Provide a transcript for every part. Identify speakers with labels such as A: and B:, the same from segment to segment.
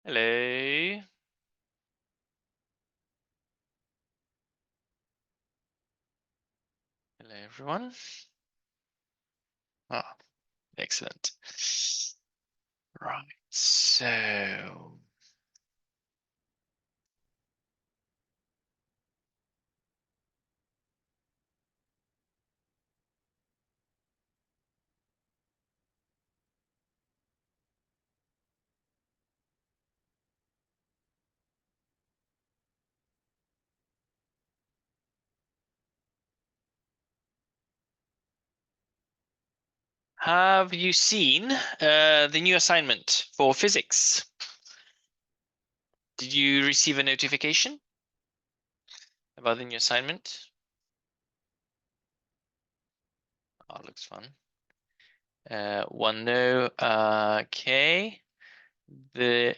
A: Hello. Hello, everyone. Ah, excellent. Right, so have you seen the new assignment for physics? Did you receive a notification about the new assignment? Oh, looks fun. One no. Okay. The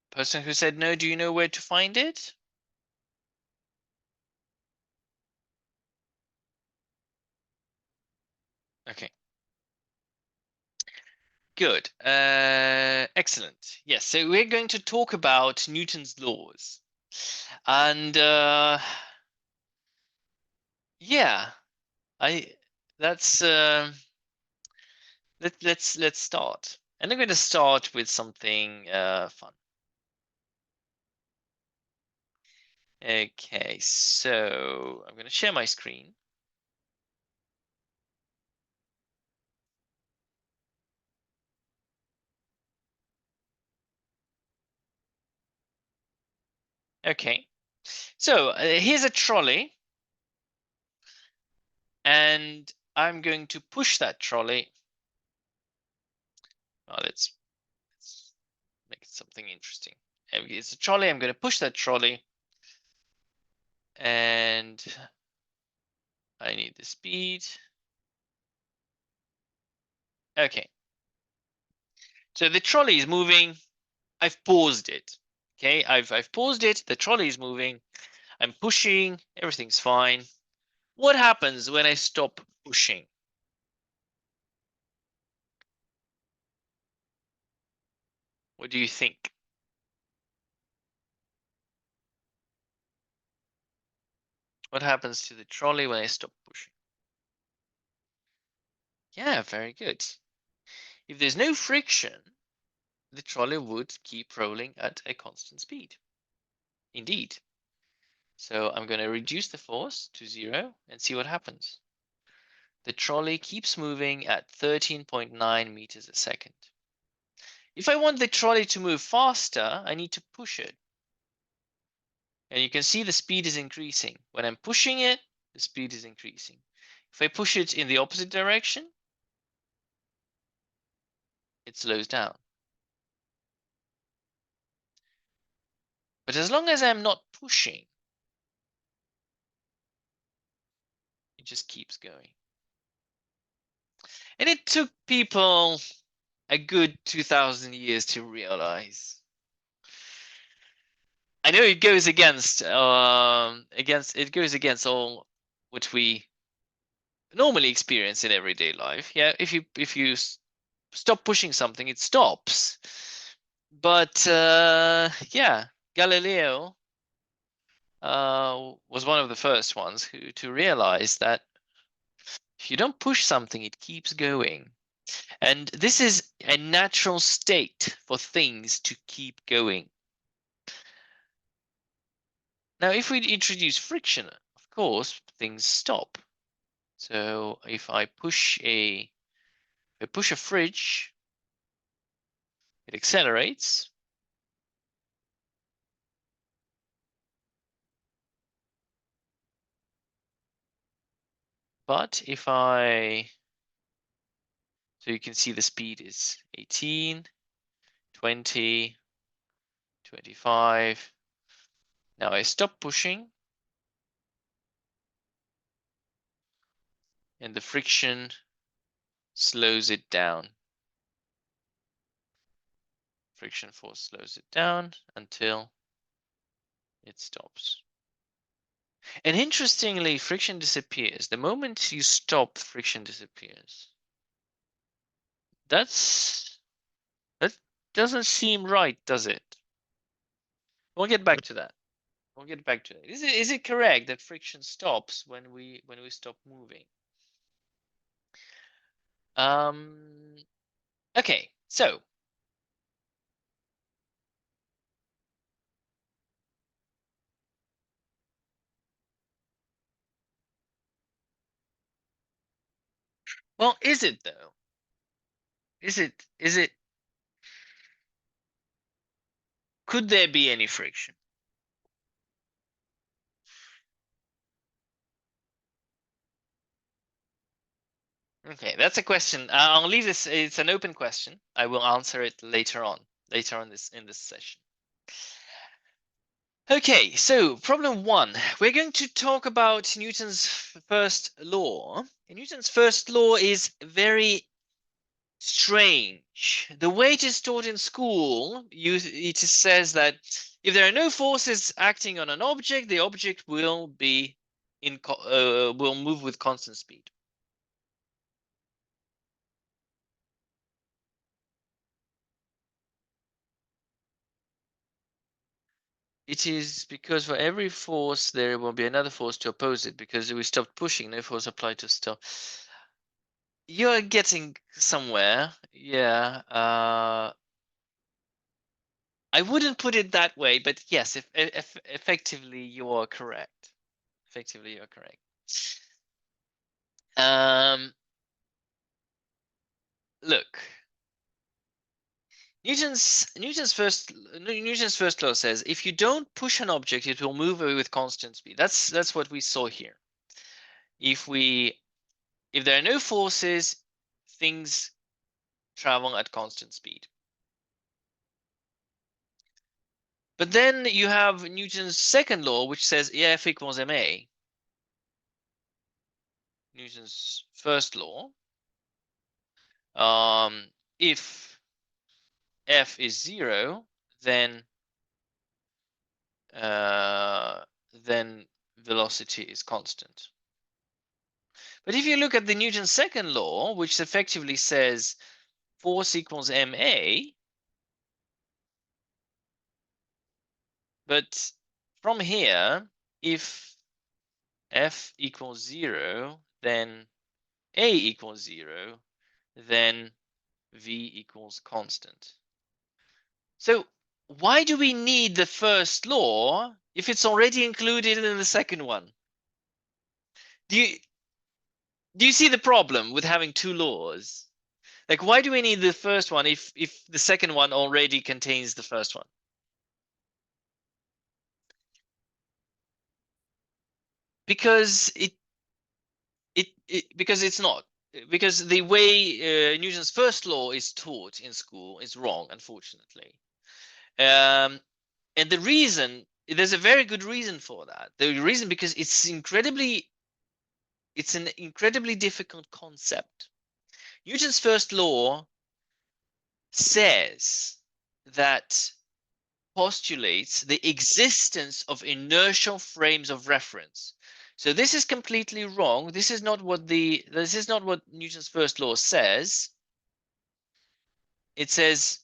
A: person who said no, do you know where to find it? Okay. Good. Excellent. Yes, so we're going to talk about Newton's laws. And yeah, I that's let's start. And I'm going to start with something fun. Okay, so I'm going to share my screen. Okay, so here's a trolley, and I'm going to push that trolley. Oh, let's make it something interesting. It's a trolley. I'm going to push that trolley, and I need the speed. Okay, so the trolley is moving. I've paused it. Okay, I've paused it. The trolley is moving. I'm pushing. Everything's fine. What happens when I stop pushing? What do you think? What happens to the trolley when I stop pushing? Yeah, very good. If there's no friction, the trolley would keep rolling at a constant speed. Indeed. So I'm going to reduce the force to 0 and see what happens. The trolley keeps moving at 13.9 meters a second. If I want the trolley to move faster, I need to push it. And you can see the speed is increasing. When I'm pushing it, the speed is increasing. If I push it in the opposite direction, it slows down. But as long as I'm not pushing, it just keeps going. And it took people a good 2,000 years to realize. I know it goes against all what we normally experience in everyday life. Yeah, if you stop pushing something, it stops. But yeah, Galileo was one of the first ones who to realize that if you don't push something, it keeps going. And this is a natural state for things to keep going. Now, if we introduce friction, of course, things stop. So if I push a fridge, it accelerates. But if I, so you can see the speed is 18, 20, 25. Now I stop pushing and the friction slows it down. Friction force slows it down until it stops. And interestingly, friction disappears. The moment you stop, friction disappears. That's Doesn't seem right, does it? We'll get back to that. We'll get back to it. Is it correct that friction stops when we stop moving? Okay, so well, is it though? Is it could there be any friction? Okay, that's a question. I'll leave this. It's an open question. I will answer it later on in this session. Okay, so problem 1. We're going to talk about Newton's first law. And Newton's first law is very strange. The way it is taught in school, it says that if there are no forces acting on an object, the object will be will move with constant speed. It is because for every force there will be another force to oppose it, because if we stopped pushing, no force applied to stop. You're getting somewhere. Yeah. I wouldn't put it that way, but yes, if effectively you are correct. Effectively you're correct. Look. Newton's first law says if you don't push an object, it will move away with constant speed. That's what we saw here. If there are no forces, things travel at constant speed. But then you have Newton's second law, which says F equals ma. Newton's first law. If F is 0, then velocity is constant. But if you look at the Newton's second law, which effectively says force equals ma, but from here, if F equals 0, then A equals 0, then V equals constant. So why do we need the first law if it's already included in the second one? Do you see the problem with having two laws? Like, why do we need the first one if the second one already contains the first one? Because because it's not, because the way Newton's first law is taught in school is wrong, unfortunately. And the reason, there's a very good reason for that. The reason, because it's an incredibly difficult concept. Newton's first law says that postulates the existence of inertial frames of reference. So this is completely wrong. This is not what Newton's first law says. It says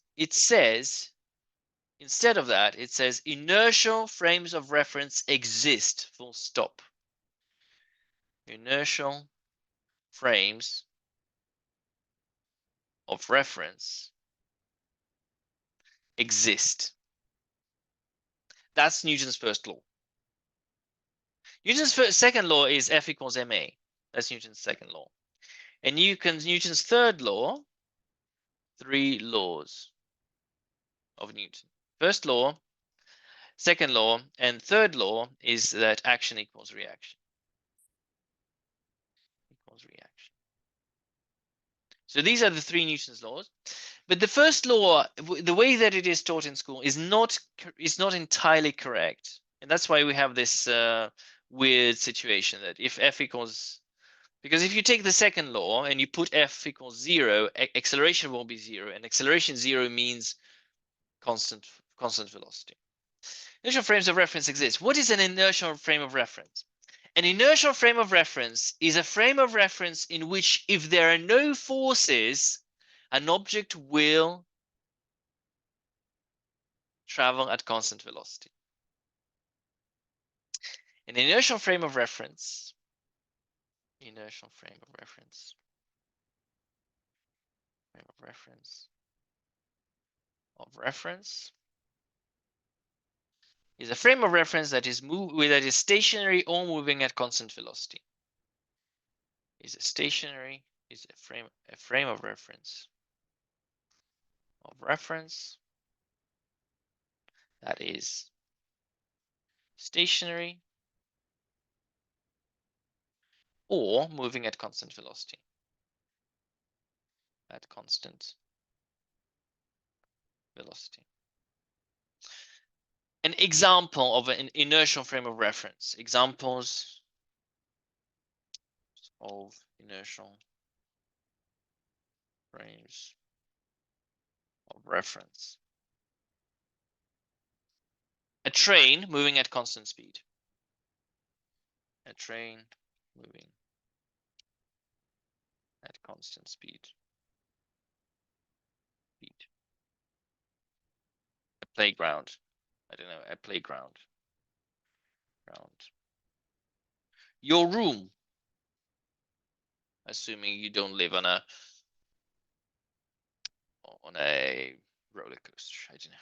A: instead of that, it says inertial frames of reference exist, full stop. Inertial frames of reference exist. That's Newton's first law. Newton's second law is F equals ma. That's Newton's second law. And Newton's third law, 3 laws of Newton. First law, second law, and third law is that action equals reaction. Equals reaction. So these are the 3 Newton's laws. But the first law, the way that it is taught in school, is not entirely correct. And that's why we have this weird situation that if F equals, because if you take the second law and you put F equals 0, acceleration will be 0, and acceleration 0 means constant velocity. Inertial frames of reference exist. What is an inertial frame of reference? An inertial frame of reference is a frame of reference in which, if there are no forces, an object will travel at constant velocity. An inertial frame of reference, inertial frame of reference, frame of reference, is a frame of reference that is stationary or moving at constant velocity. Is a frame of reference that is stationary or moving at constant velocity. At constant velocity. An example of an inertial frame of reference. Examples of inertial frames of reference. A train moving at constant speed. A train moving at constant speed. A playground. I don't know, a playground. Your room. Assuming you don't live on a roller coaster. I don't know.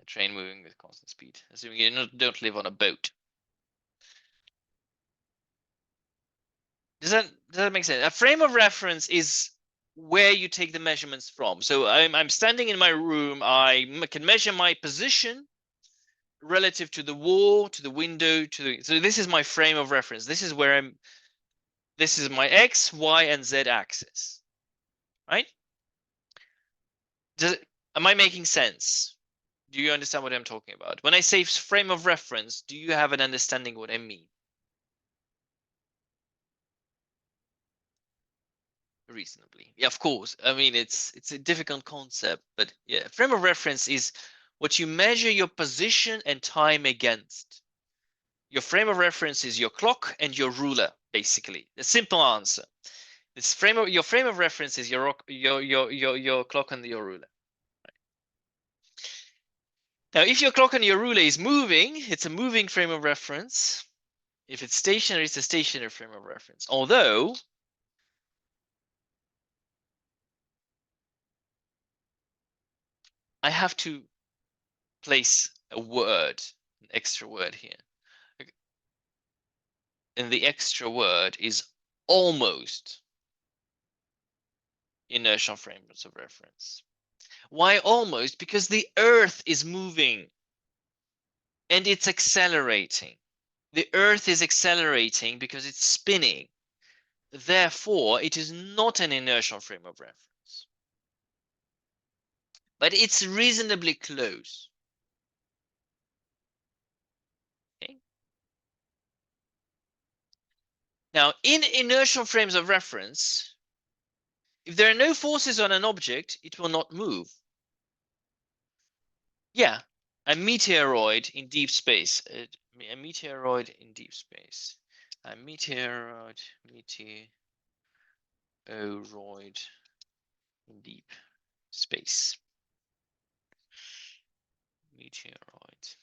A: A train moving with constant speed. Assuming you don't live on a boat. Does that make sense? A frame of reference is where you take the measurements from. So I'm standing in my room. I can measure my position relative to the wall, to the window, so this is my frame of reference. This is where this is my X, Y, and Z axis, right? Am I making sense? Do you understand what I'm talking about? When I say frame of reference, do you have an understanding what I mean? Reasonably. Yeah, of course. I mean, it's a difficult concept, but yeah, frame of reference is what you measure your position and time against. Your frame of reference is your clock and your ruler, basically. The simple answer. Your frame of reference is your clock and your ruler. Now, if your clock and your ruler is moving, it's a moving frame of reference. If it's stationary, it's a stationary frame of reference. Although I have to place a word, an extra word here. And the extra word is almost inertial frames of reference. Why almost? Because the Earth is moving and it's accelerating. The Earth is accelerating because it's spinning. Therefore, it is not an inertial frame of reference. But it's reasonably close. Okay. Now, in inertial frames of reference, if there are no forces on an object, it will not move. Yeah, a meteoroid in deep space. A meteoroid in deep space. A meteoroid in deep space. Meteoroid.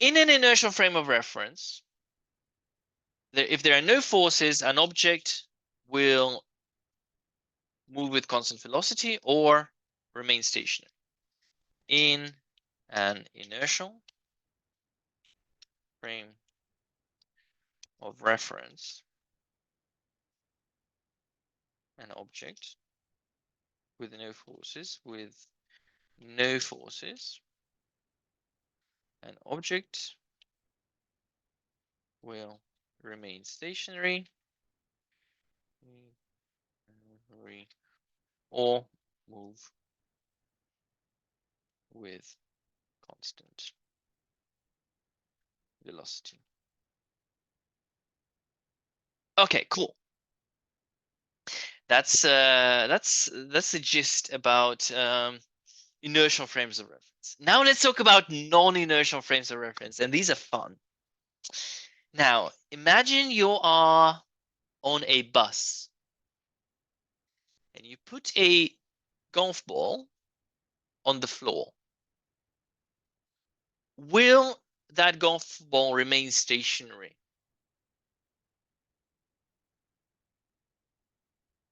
A: In an inertial frame of reference, if there are no forces, an object will move with constant velocity or remain stationary. In an inertial frame of reference, an object with no forces, an object will remain stationary or move with constant velocity. Okay, cool. That's the gist about inertial frames of reference. Now let's talk about non-inertial frames of reference, and these are fun. Now, imagine you are on a bus and you put a golf ball on the floor, will that golf ball remain stationary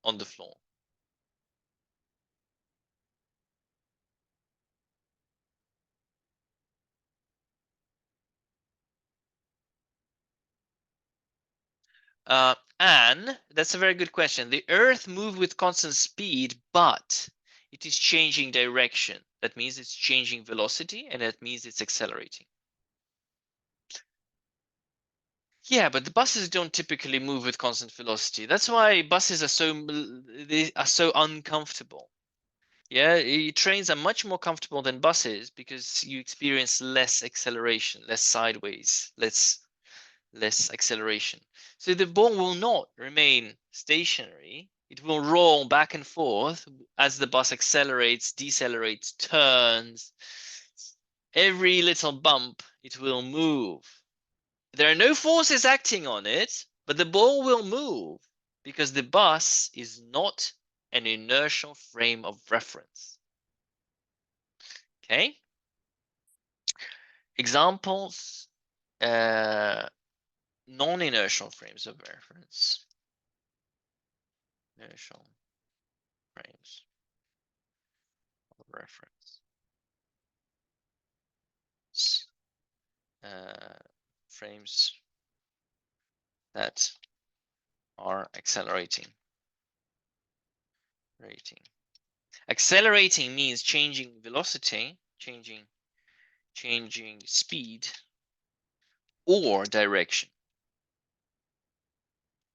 A: on the floor? Anne, that's a very good question. The Earth moves with constant speed, but it is changing direction. That means it's changing velocity, and that means it's accelerating. Yeah, but the buses don't typically move with constant velocity. That's why buses are so uncomfortable. Yeah, trains are much more comfortable than buses because you experience less acceleration, less sideways, less acceleration. So the ball will not remain stationary. It will roll back and forth as the bus accelerates, decelerates, turns. Every little bump, it will move. There are no forces acting on it, but the ball will move because the bus is not an inertial frame of reference. Okay? Examples, non-inertial frames of reference. Inertial frames of reference. Frames that are accelerating. Accelerating means changing velocity, changing speed or direction.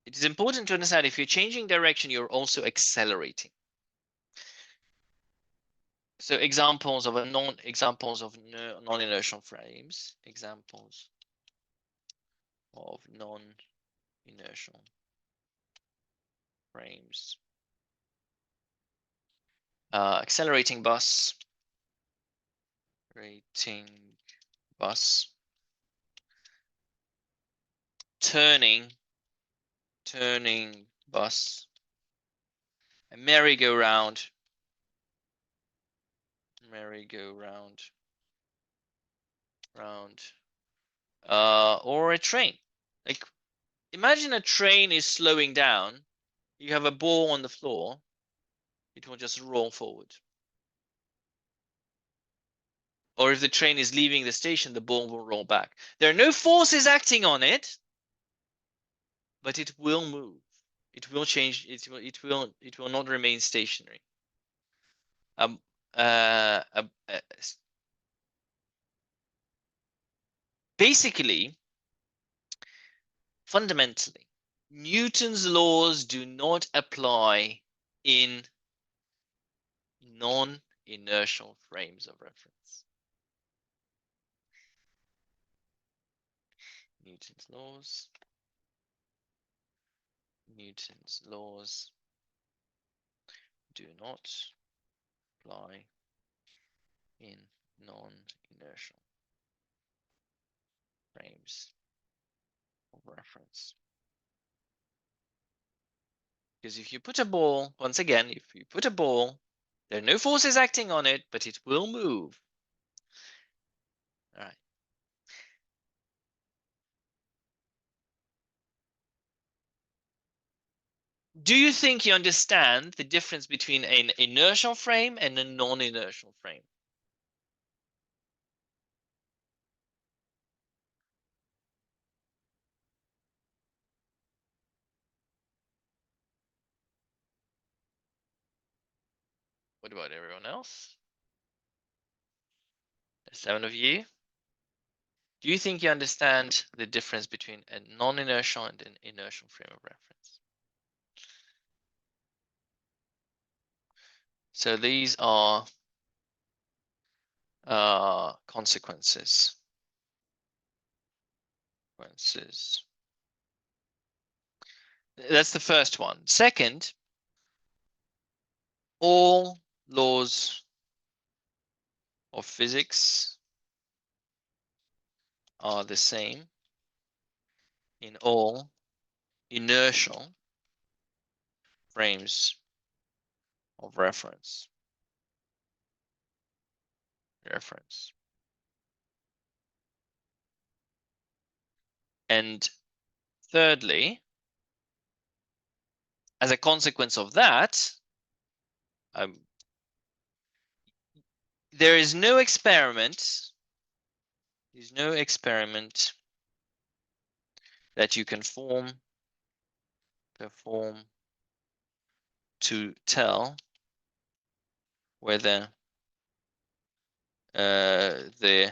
A: It is important to understand if you're changing direction, you're also accelerating. So examples of non-inertial frames. Examples of non-inertial frames. Accelerating bus. Turning bus. A merry-go-round. Or a train. Like, imagine a train is slowing down. You have a ball on the floor. It will just roll forward. Or if the train is leaving the station, the ball will roll back. There are no forces acting on it, but it will move. It will change. It will not remain stationary. Basically, fundamentally, Newton's laws do not apply in non-inertial frames of reference. Newton's laws do not apply in non-inertial frames of reference. Because if you put a ball, once again, if you put a ball, there are no forces acting on it, but it will move. All right. Do you think you understand the difference between an inertial frame and a non-inertial frame? What about everyone else? There's 7 of you. Do you think you understand the difference between a non-inertial and an inertial frame of reference? So these are consequences. That's the first one. Second, all laws of physics are the same in all inertial frames of reference. reference. And thirdly, as a consequence of that, there is no experiment. There's no experiment that you can perform to tell whether the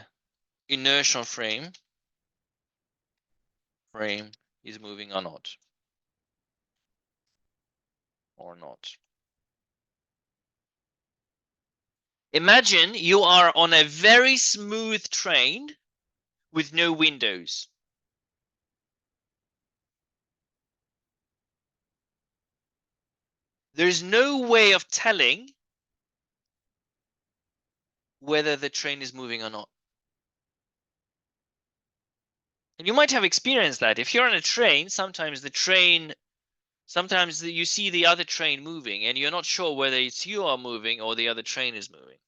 A: inertial frame is moving or not. Imagine you are on a very smooth train with no windows. There's no way of telling whether the train is moving or not. And you might have experienced that. If you're on a train, sometimes you see the other train moving and you're not sure whether it's you are moving or the other train is moving.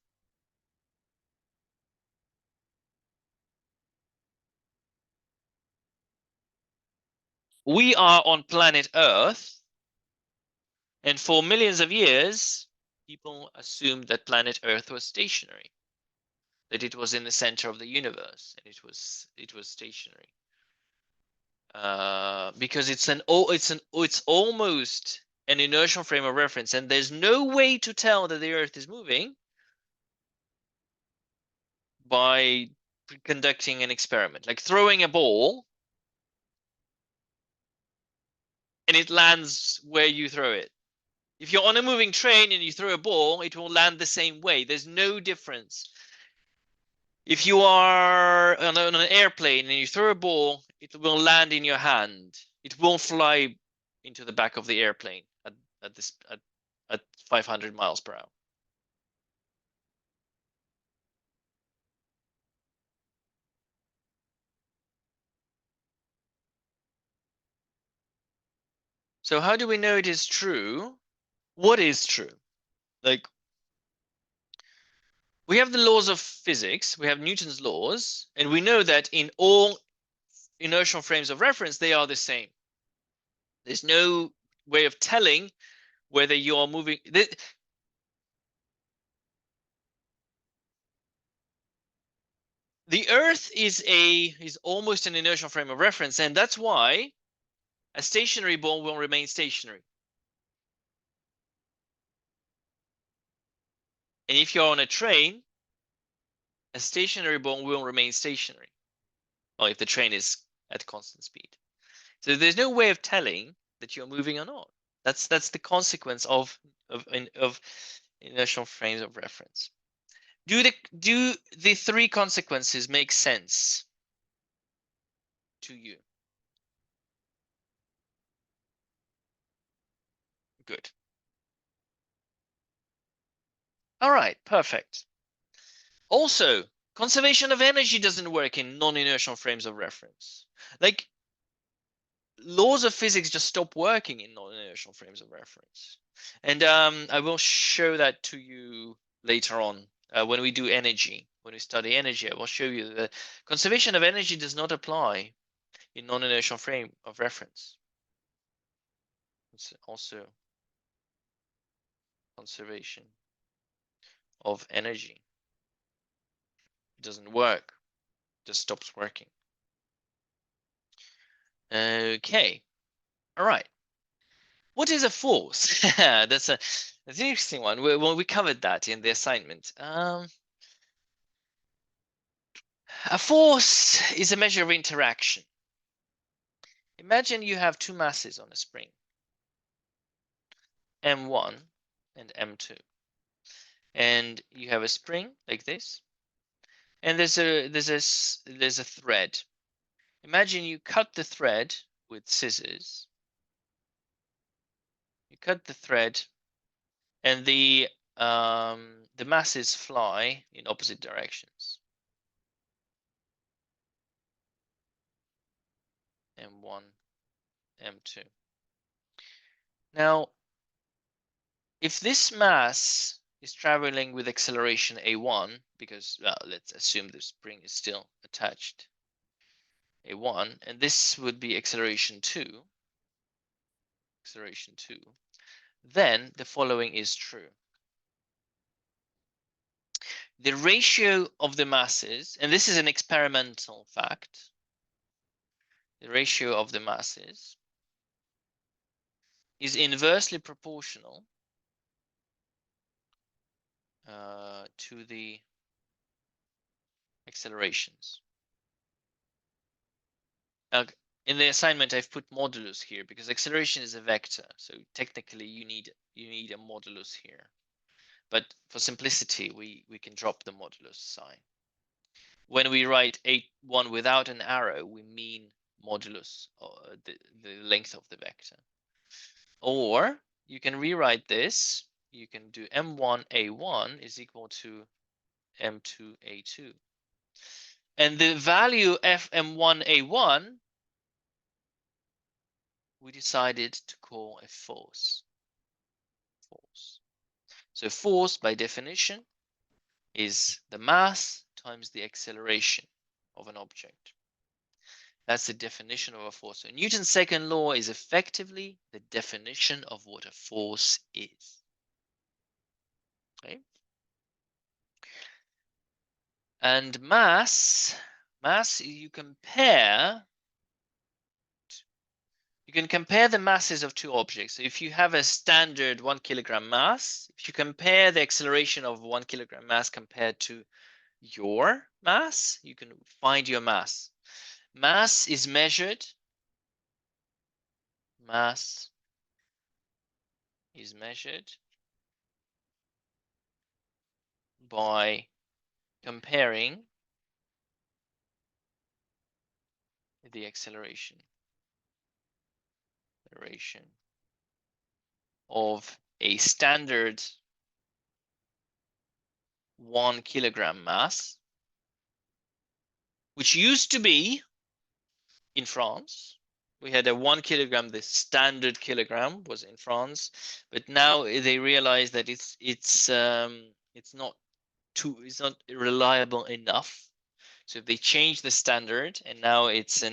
A: We are on planet Earth, and for millions of years, people assumed that planet Earth was stationary, that it was in the center of the universe, and it was stationary. Because it's almost an inertial frame of reference, and there's no way to tell that the Earth is moving by conducting an experiment, like throwing a ball and it lands where you throw it. If you're on a moving train and you throw a ball, it will land the same way. There's no difference. If you are on an airplane and you throw a ball, it will land in your hand. It won't fly into the back of the airplane at 500 miles per hour. So how do we know it is true? What is true? Like, we have the laws of physics, we have Newton's laws, and we know that in all inertial frames of reference, they are the same. There's no way of telling whether you are moving. The Earth is almost an inertial frame of reference, and that's why a stationary ball will remain stationary. And if you're on a train, a stationary ball will remain stationary. Well, if the train is at constant speed. So there's no way of telling that you're moving or not. That's the consequence of inertial frames of reference. Do the three consequences make sense to you? Good. All right, perfect. Also, conservation of energy doesn't work in non-inertial frames of reference. Like, laws of physics just stop working in non-inertial frames of reference. And I will show that to you later on when we do energy. When we study energy, I will show you that conservation of energy does not apply in non-inertial frame of reference. It's also conservation of energy. It doesn't work, it just stops working. Okay, all right. What is a force? That's an interesting one. We covered that in the assignment. A force is a measure of interaction. Imagine you have two masses on a spring, M1 and M2, and you have a spring like this, and there's a thread. Imagine you cut the thread with scissors. You cut the thread, and the masses fly in opposite directions. M1, M2. Now, if this mass is traveling with acceleration a1 because, well, let's assume the spring is still attached, a1, and this would be acceleration 2, then the following is true. The ratio of the masses, and this is an experimental fact, the ratio of the masses is inversely proportional to the accelerations. Now, in the assignment, I've put modulus here because acceleration is a vector, so technically you need a modulus here. But for simplicity, we can drop the modulus sign. When we write a1 without an arrow, we mean modulus, or the length of the vector. Or you can rewrite this. You can do m1a1 is equal to m2a2. And the value fm1a1 we decided to call a force. So force, by definition, is the mass times the acceleration of an object. That's the definition of a force. So Newton's second law is effectively the definition of what a force is. Okay? And mass, you can compare the masses of two objects. So if you have a standard 1 kilogram mass, if you compare the acceleration of 1 kilogram mass compared to your mass, you can find your mass. Mass is measured. Mass is measured by comparing the acceleration of a standard 1 kilogram mass, which used to be in France. We had a 1 kilogram, the standard kilogram was in France, but now they realize that it's not reliable enough. So they changed the standard, and now it's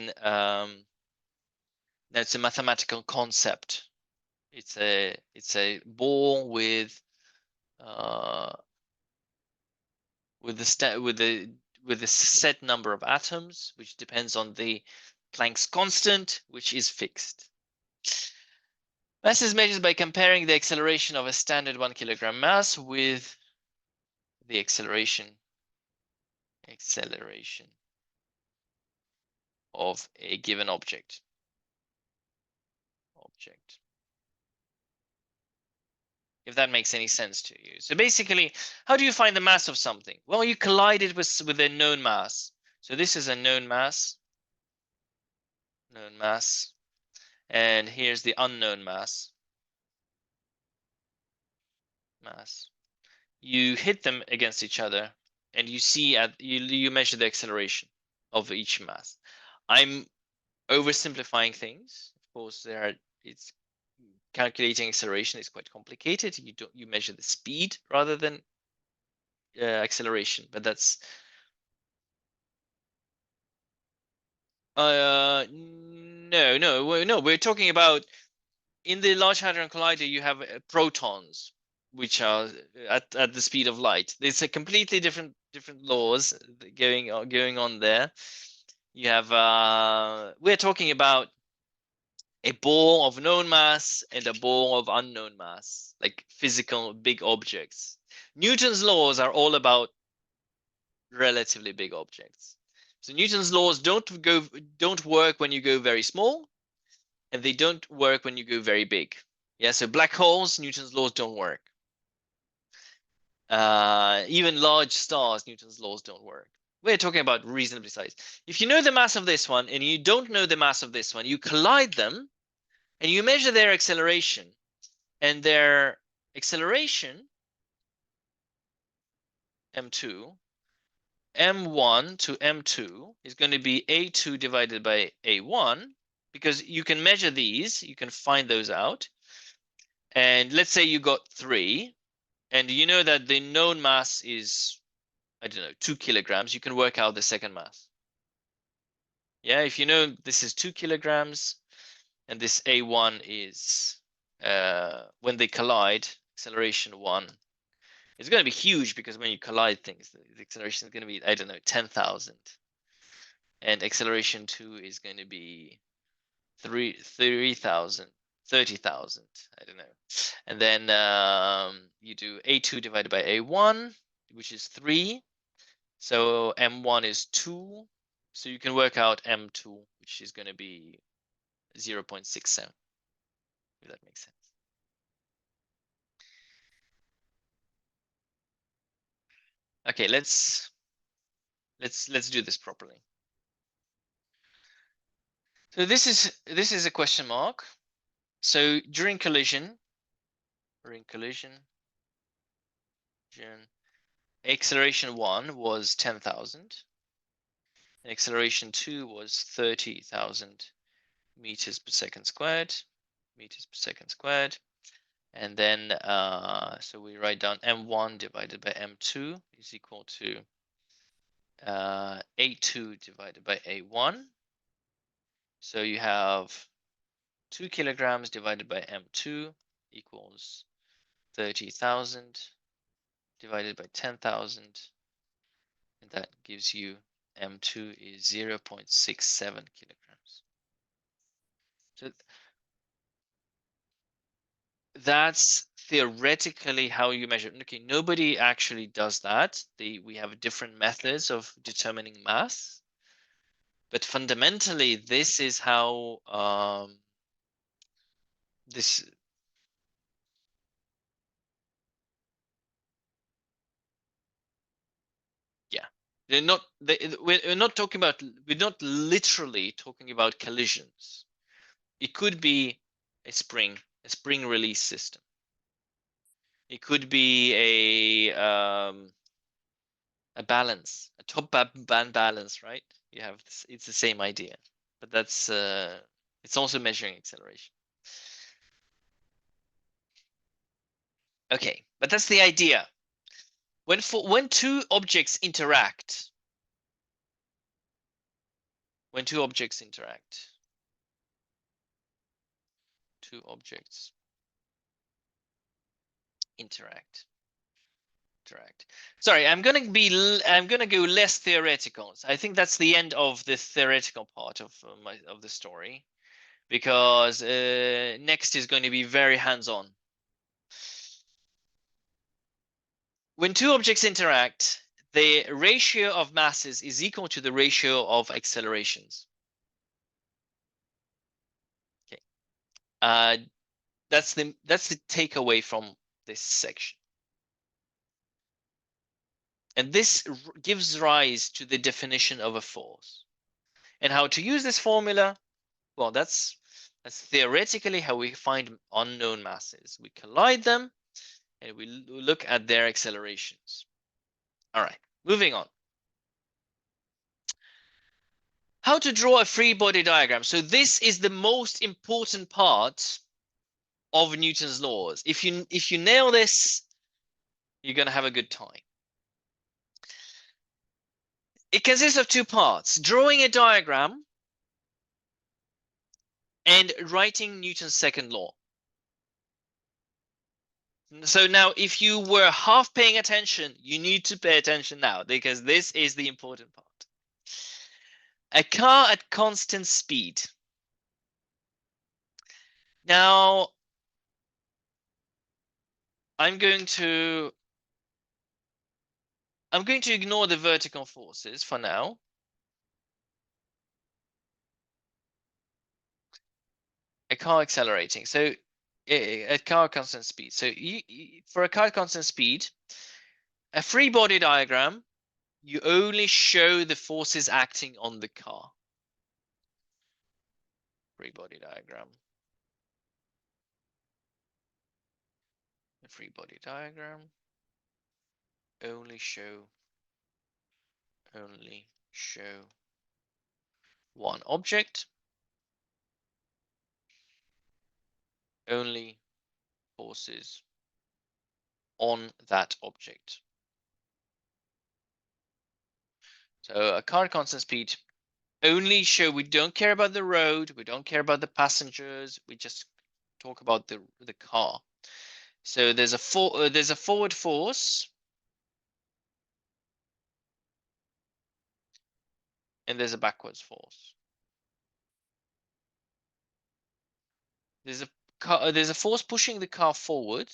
A: that's a mathematical concept. It's a ball with the set number of atoms, which depends on the Planck's constant, which is fixed. Mass is measured by comparing the acceleration of a standard 1 kilogram mass with the acceleration of a given object. If that makes any sense to you. So basically, how do you find the mass of something? Well, you collide it with a known mass. So this is a known mass, and here's the unknown mass. You hit them against each other, and you see you measure the acceleration of each mass. I'm oversimplifying things. Of course, it's calculating acceleration is quite complicated. You measure the speed rather than acceleration, but that's no, we're talking about in the Large Hadron Collider you have protons which are at the speed of light. There's a completely different laws going on there. You have we're talking about a ball of known mass and a ball of unknown mass, like physical big objects. Newton's laws are all about relatively big objects. So Newton's laws don't work when you go very small, and they don't work when you go very big. Yeah, so black holes, Newton's laws don't work. Even large stars, Newton's laws don't work. We're talking about reasonably sized. If you know the mass of this one and you don't know the mass of this one, you collide them and you measure their acceleration, and their acceleration, m2, m1 to m2 is going to be a2 divided by a1, because you can measure these, you can find those out. And let's say you got 3. And you know that the known mass is, I don't know, 2 kilograms. You can work out the second mass. Yeah, if you know this is 2 kilograms and this A1 is, when they collide, acceleration 1, it's going to be huge because when you collide things, the acceleration is going to be, I don't know, 10,000. And acceleration 2 is going to be 3,000, 30,000. I don't know. And then you do A2 divided by A1, which is 3. So M1 is 2. So you can work out M2, which is going to be 0.67, if that makes sense. Okay, let's do this properly. So this is a question mark. So during collision, acceleration 1 was 10,000, and acceleration 2 was 30,000 meters per second squared, and then so we write down m1 divided by m2 is equal to a2 divided by a1. So you have 2 kilograms divided by m2 equals 30,000 divided by 10,000, and that gives you m2 is 0.67 kilograms. So that's theoretically how you measure. Okay, nobody actually does that. We have different methods of determining mass, but fundamentally, this is how this. Yeah, they're not. We're not talking about. We're not literally talking about collisions. It could be a spring release system. It could be a balance, a top band balance, right? You have it's the same idea, but that's it's also measuring acceleration. Okay, but that's the idea. When two objects interact, two objects interact, interact. Sorry, I'm gonna go less theoretical. So I think that's the end of the theoretical part of the story, because next is going to be very hands-on. When two objects interact, the ratio of masses is equal to the ratio of accelerations. Okay, that's the takeaway from this section. And this gives rise to the definition of a force. And how to use this formula? Well, that's theoretically how we find unknown masses. We collide them and we look at their accelerations. All right, moving on. How to draw a free body diagram. So this is the most important part of Newton's laws. If you nail this, you're going to have a good time. It consists of two parts: drawing a diagram and writing Newton's second law. So now, if you were half paying attention, you need to pay attention now, because this is the important part. A car at constant speed. Now, I'm going to ignore the vertical forces for now. A car accelerating. So a car at constant speed. So for a car at constant speed, a free body diagram, you only show the forces acting on the car. Free body diagram. A free body diagram. Only show one object. Only forces on that object. So a car at constant speed only show we don't care about the road, we don't care about the passengers, we just talk about the car. So there's a forward force and there's a backwards force. There's a force pushing the car forward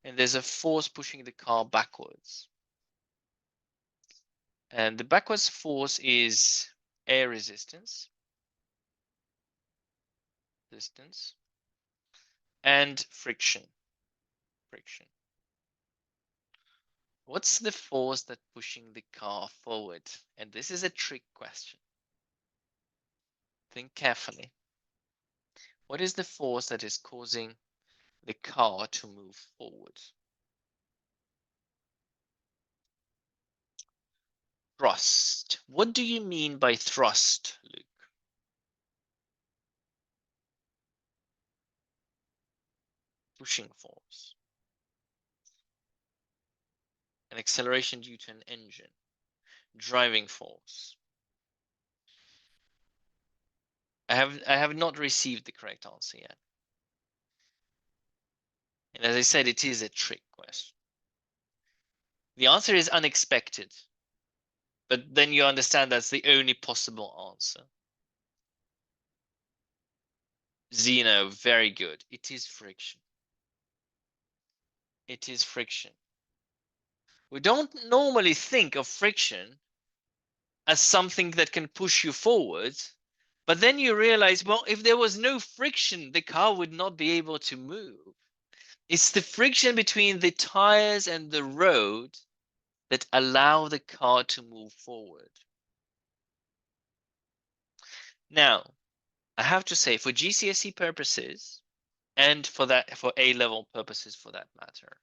A: and there's a force pushing the car backwards. And the backwards force is air resistance, and friction. What's the force that's pushing the car forward? And this is a trick question. Think carefully. What is the force that is causing the car to move forward? Thrust. What do you mean by thrust, Luke? Pushing force. An acceleration due to an engine. Driving force. I have not received the correct answer yet. And as I said, it is a trick question. The answer is unexpected. But then you understand that's the only possible answer. Zeno, very good. It is friction. It is friction. We don't normally think of friction as something that can push you forward, but then you realize, well, if there was no friction, the car would not be able to move. It's the friction between the tires and the road that allow the car to move forward. Now, I have to say, for GCSE purposes, and for A-level purposes for that matter,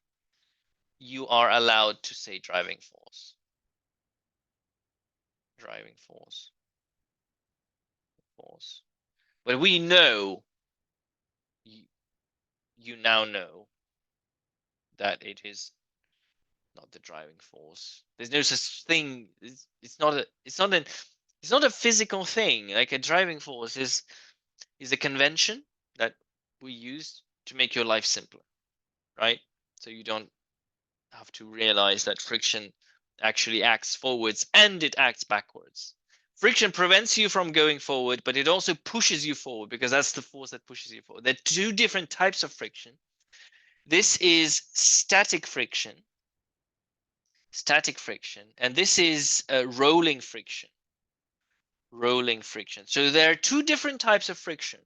A: you are allowed to say driving force. Driving force. But we know, you now know that it is not the driving force. There's no such thing. It's not a physical thing. Like a driving force is a convention that we use to make your life simpler, right? So you don't have to realize that friction actually acts forwards and it acts backwards. Friction prevents you from going forward, but it also pushes you forward because that's the force that pushes you forward. There are two different types of friction. This is static friction, and this is rolling friction. So there are two different types of friction.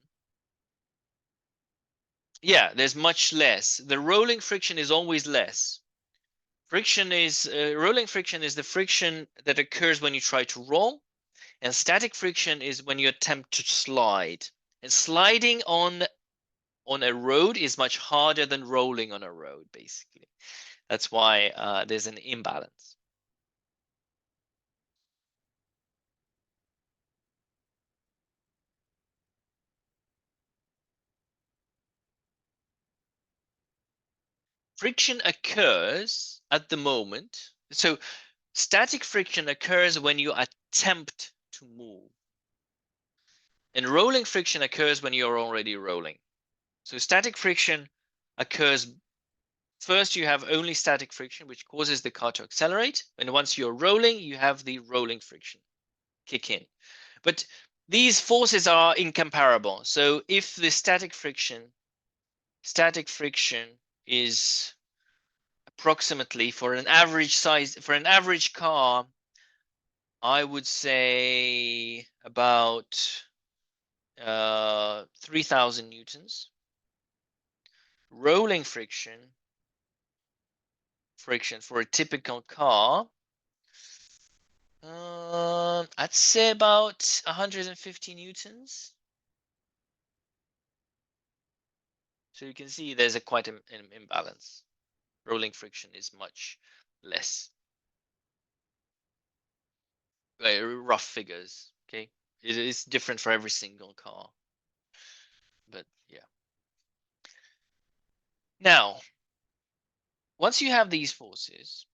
A: Yeah, there's much less. The rolling friction is always less. Rolling friction is the friction that occurs when you try to roll, and static friction is when you attempt to slide. And sliding on a road is much harder than rolling on a road, basically. That's why there's an imbalance. Friction occurs at the moment. So static friction occurs when you attempt to move. And rolling friction occurs when you're already rolling. So static friction occurs first, you have only static friction, which causes the car to accelerate. And once you're rolling, you have the rolling friction kick in. But these forces are incomparable. So if the static friction is approximately for an average car, I would say about 3,000 newtons. Rolling friction for a typical car, I'd say about 150 newtons. So you can see there's quite an imbalance. Rolling friction is much less. Rough figures, okay? It is different for every single car. But yeah. Now, once you have these forces,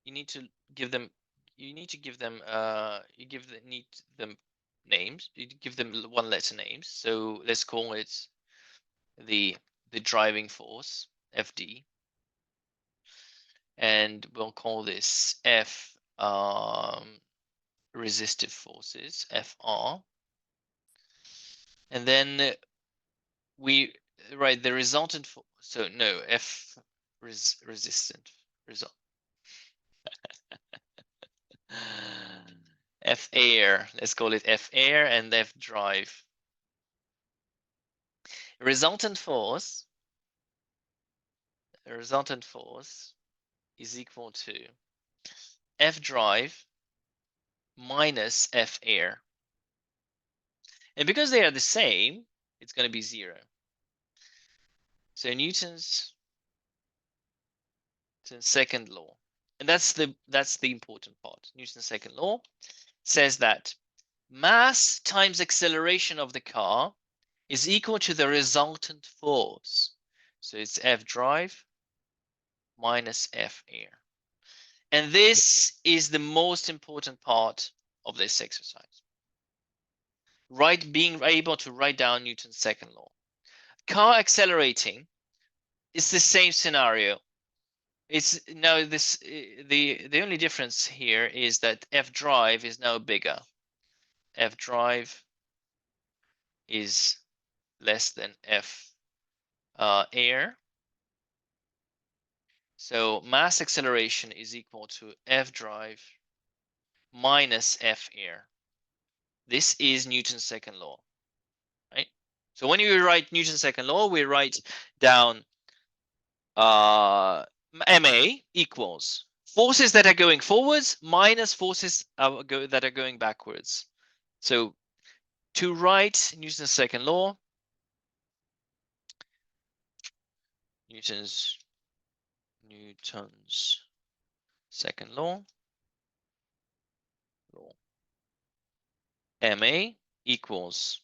A: you need to give them need them names. You give them one letter names. So let's call it the driving force, FD, and we'll call this F resistive forces, FR. And then we write the resultant for, so no, F resistant result. F air, let's call it F air, and F drive. Resultant force is equal to F drive minus F air. And because they are the same, it's going to be 0. So Newton's second law, and that's the important part. Newton's second law says that mass times acceleration of the car is equal to the resultant force. So it's F drive minus F air. And this is the most important part of this exercise. Being able to write down Newton's second law. Car accelerating is the same scenario. It's now the only difference here is that F drive is now bigger. F drive is less than F air. So mass acceleration is equal to F drive minus F air. This is Newton's second law, right? So when you write Newton's second law, we write down ma equals forces that are going forwards minus forces that are going backwards. So to write Newton's second law, Newton's second law, ma equals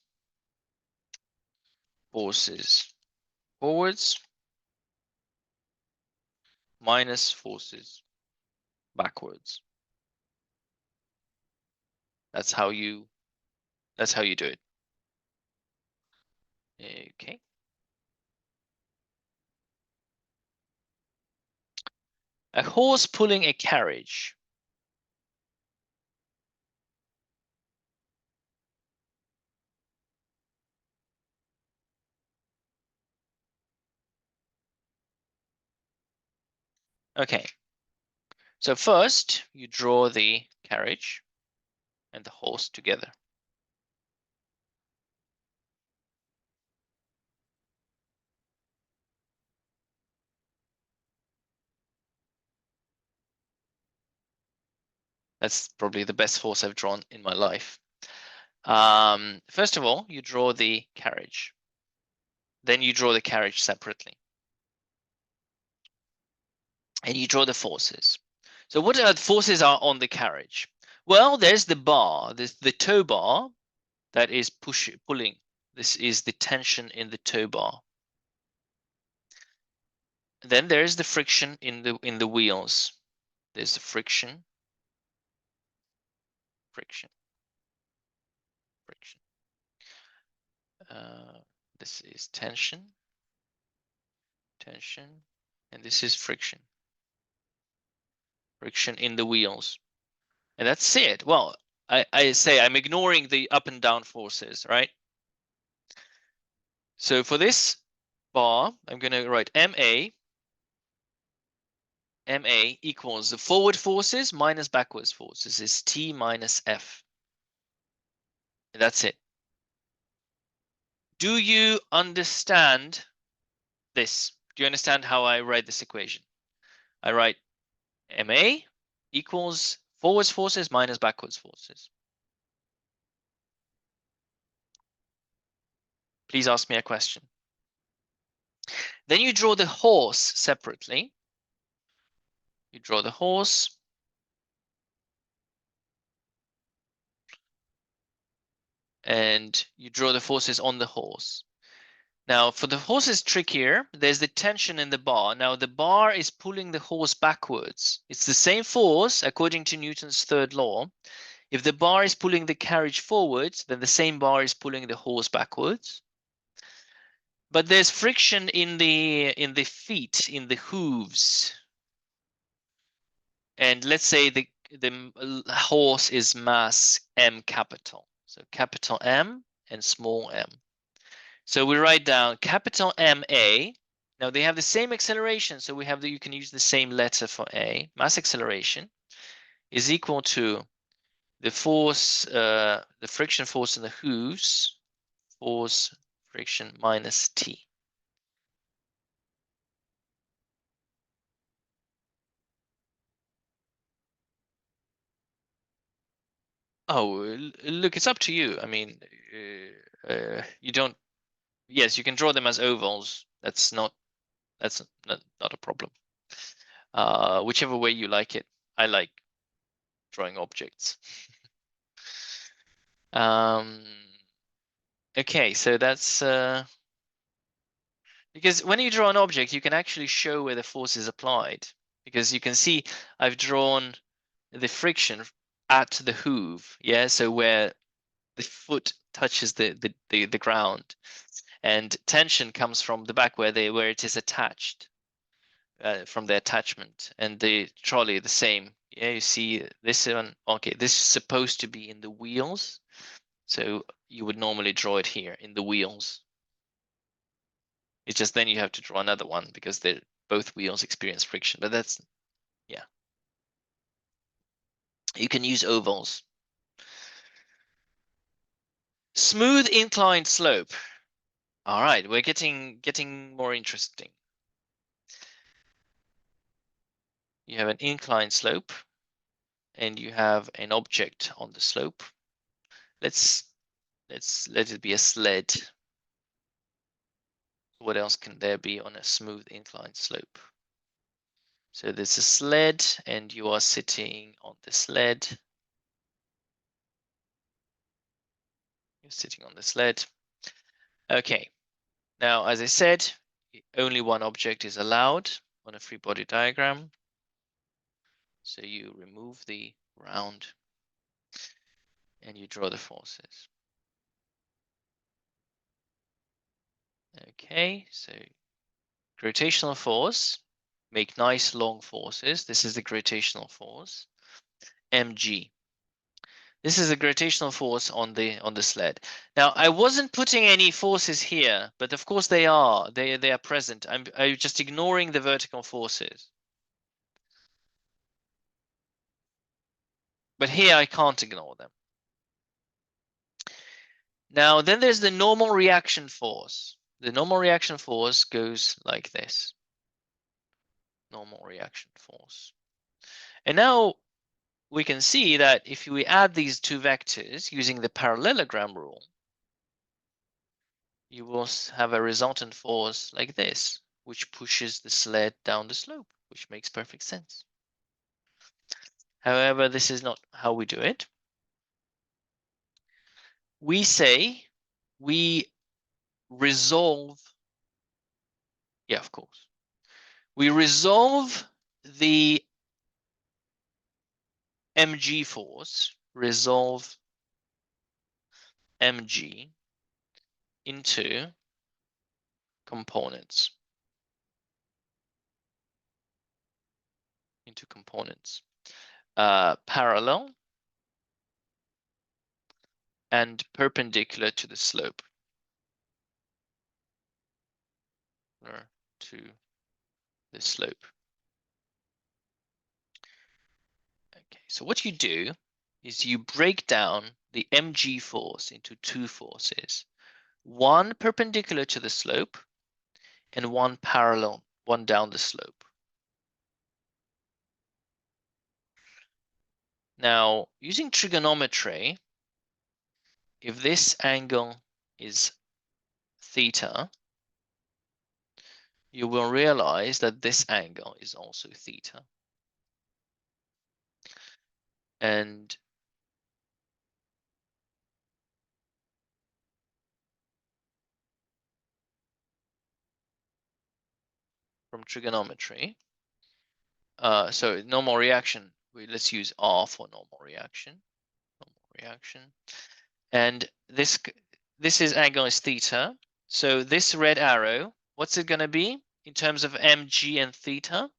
A: forces forwards minus forces backwards. That's how you do it. Okay. A horse pulling a carriage. Okay. So first you draw the carriage and the horse together. That's probably the best horse I've drawn in my life. First of all, you draw the carriage. Then you draw the carriage separately. And you draw the forces. So what are the forces are on the carriage? Well, there's the bar, there's the tow bar that is pulling. This is the tension in the tow bar. Then there's the friction in the wheels. There's the friction. This is tension, and this is friction in the wheels. And that's it. Well, I say I'm ignoring the up and down forces, right? So for this bar, I'm going to write MA equals the forward forces minus backwards forces is T minus F. And that's it. Do you understand this? Do you understand how I write this equation? I write MA equals forwards forces minus backwards forces. Please ask me a question. Then you draw the horse separately. You draw the horse. And you draw the forces on the horse. Now, for the horse is trickier. There's the tension in the bar. Now, the bar is pulling the horse backwards. It's the same force according to Newton's third law. If the bar is pulling the carriage forwards, then the same bar is pulling the horse backwards. But there's friction in the feet, in the hooves. And let's say the horse is mass M capital. So capital M and small m. So we write down capital MA. Now they have the same acceleration, so we have that you can use the same letter for A. Mass acceleration is equal to the force, the friction force in the hooves, force friction minus T. Oh, look, it's up to you. I mean, you don't. Yes, you can draw them as ovals. That's not a problem. Whichever way you like it. I like drawing objects. Okay, so that's because when you draw an object, you can actually show where the force is applied. Because you can see I've drawn the friction at the hoof, yeah, so where the foot touches the ground, and tension comes from the back where it is attached, from the attachment, and the trolley the same. Yeah, you see this one. Okay, this is supposed to be in the wheels, so you would normally draw it here in the wheels. It's just then you have to draw another one because both wheels experience friction. But that's, yeah. You can use ovals. Smooth inclined slope. All right, we're getting more interesting. You have an inclined slope and you have an object on the slope. Let's let it be a sled. What else can there be on a smooth inclined slope? So there's a sled and you are sitting on the sled. You're sitting on the sled. Okay. Now, as I said, only one object is allowed on a free body diagram. So you remove the round and you draw the forces. Okay, so gravitational force, make nice long forces. This is the gravitational force, mg. This is the gravitational force on the sled. Now, I wasn't putting any forces here, but of course they are. They are present. I'm just ignoring the vertical forces. But here I can't ignore them. Now, then there's the normal reaction force. The normal reaction force goes like this. Normal reaction force. And now we can see that if we add these two vectors using the parallelogram rule, you will have a resultant force like this, which pushes the sled down the slope, which makes perfect sense. However, this is not how we do it. We say we resolve, yeah, of course. We resolve the mg force, resolve mg into components. Parallel and perpendicular to the slope. To the slope. Okay, so what you do is you break down the mg force into two forces, one perpendicular to the slope and one parallel, one down the slope. Now, using trigonometry, if this angle is theta, you will realize that this angle is also theta. And from trigonometry. So normal reaction, let's use R for normal reaction. And this is angle is theta. So this red arrow, what's it going to be in terms of mg and theta?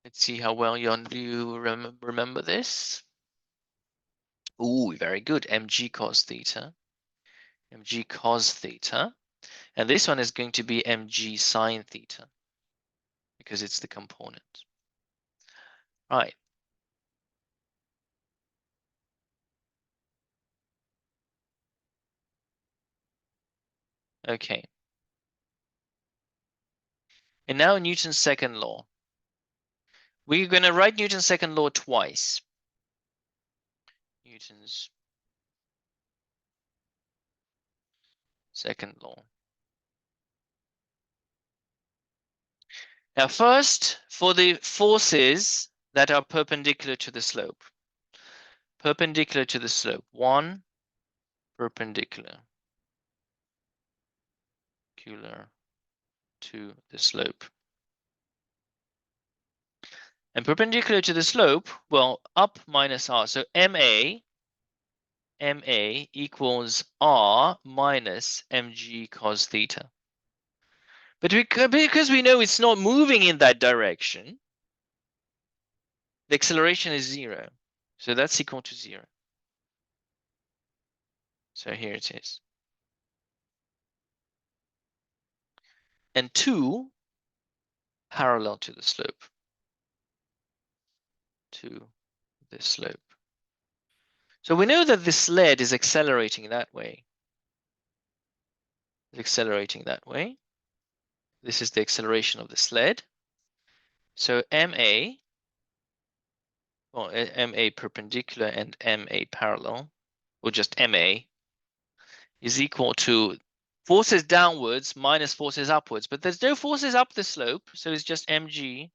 A: Let's see how well you remember this. Ooh, very good. mg cos theta. mg cos theta. And this one is going to be mg sine theta because it's the component. Right. Okay. And now Newton's second law. We're going to write Newton's second law twice. Newton's second law. Now first, for the forces that are perpendicular to the slope. Perpendicular to the slope. One, perpendicular to the slope. And perpendicular to the slope, well, up minus r. So MA equals r minus mg cos theta. But because we know it's not moving in that direction, the acceleration is 0. So that's equal to 0. So here it is. And 2 parallel to the slope. To the slope. So we know that this lead is accelerating that way. It's accelerating that way. This is the acceleration of the sled. So MA, well, MA perpendicular and MA parallel, or just MA, is equal to forces downwards minus forces upwards. But there's no forces up the slope, so it's just mg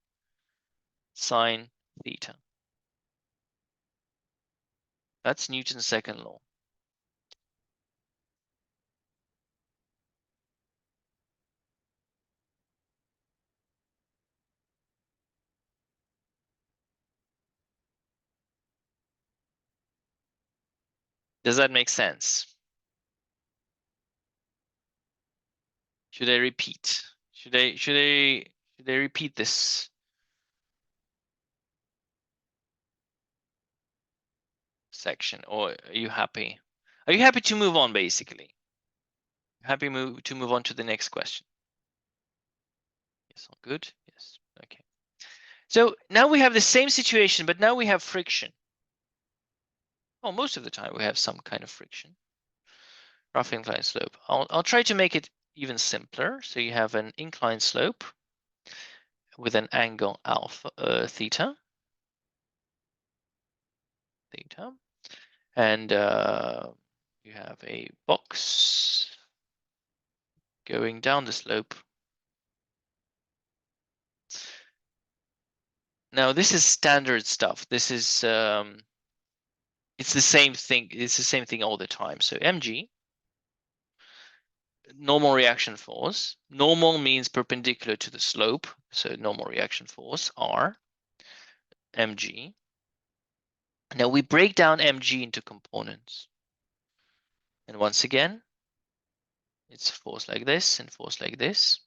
A: sine theta. That's Newton's second law. Does that make sense? Should I repeat? Should I repeat this section, or are you happy? Are you happy to move on, basically? Happy to move on to the next question? Yes, all good. Yes, okay. So now we have the same situation, but now we have friction. Well, most of the time we have some kind of friction. Rough inclined slope. I'll try to make it even simpler. So you have an inclined slope with an angle alpha theta, and you have a box going down the slope. Now this is standard stuff. This is it's the same thing. It's the same thing all the time. So mg, normal reaction force. Normal means perpendicular to the slope. So normal reaction force, R, mg. Now we break down mg into components. And once again, it's force like this and force like this.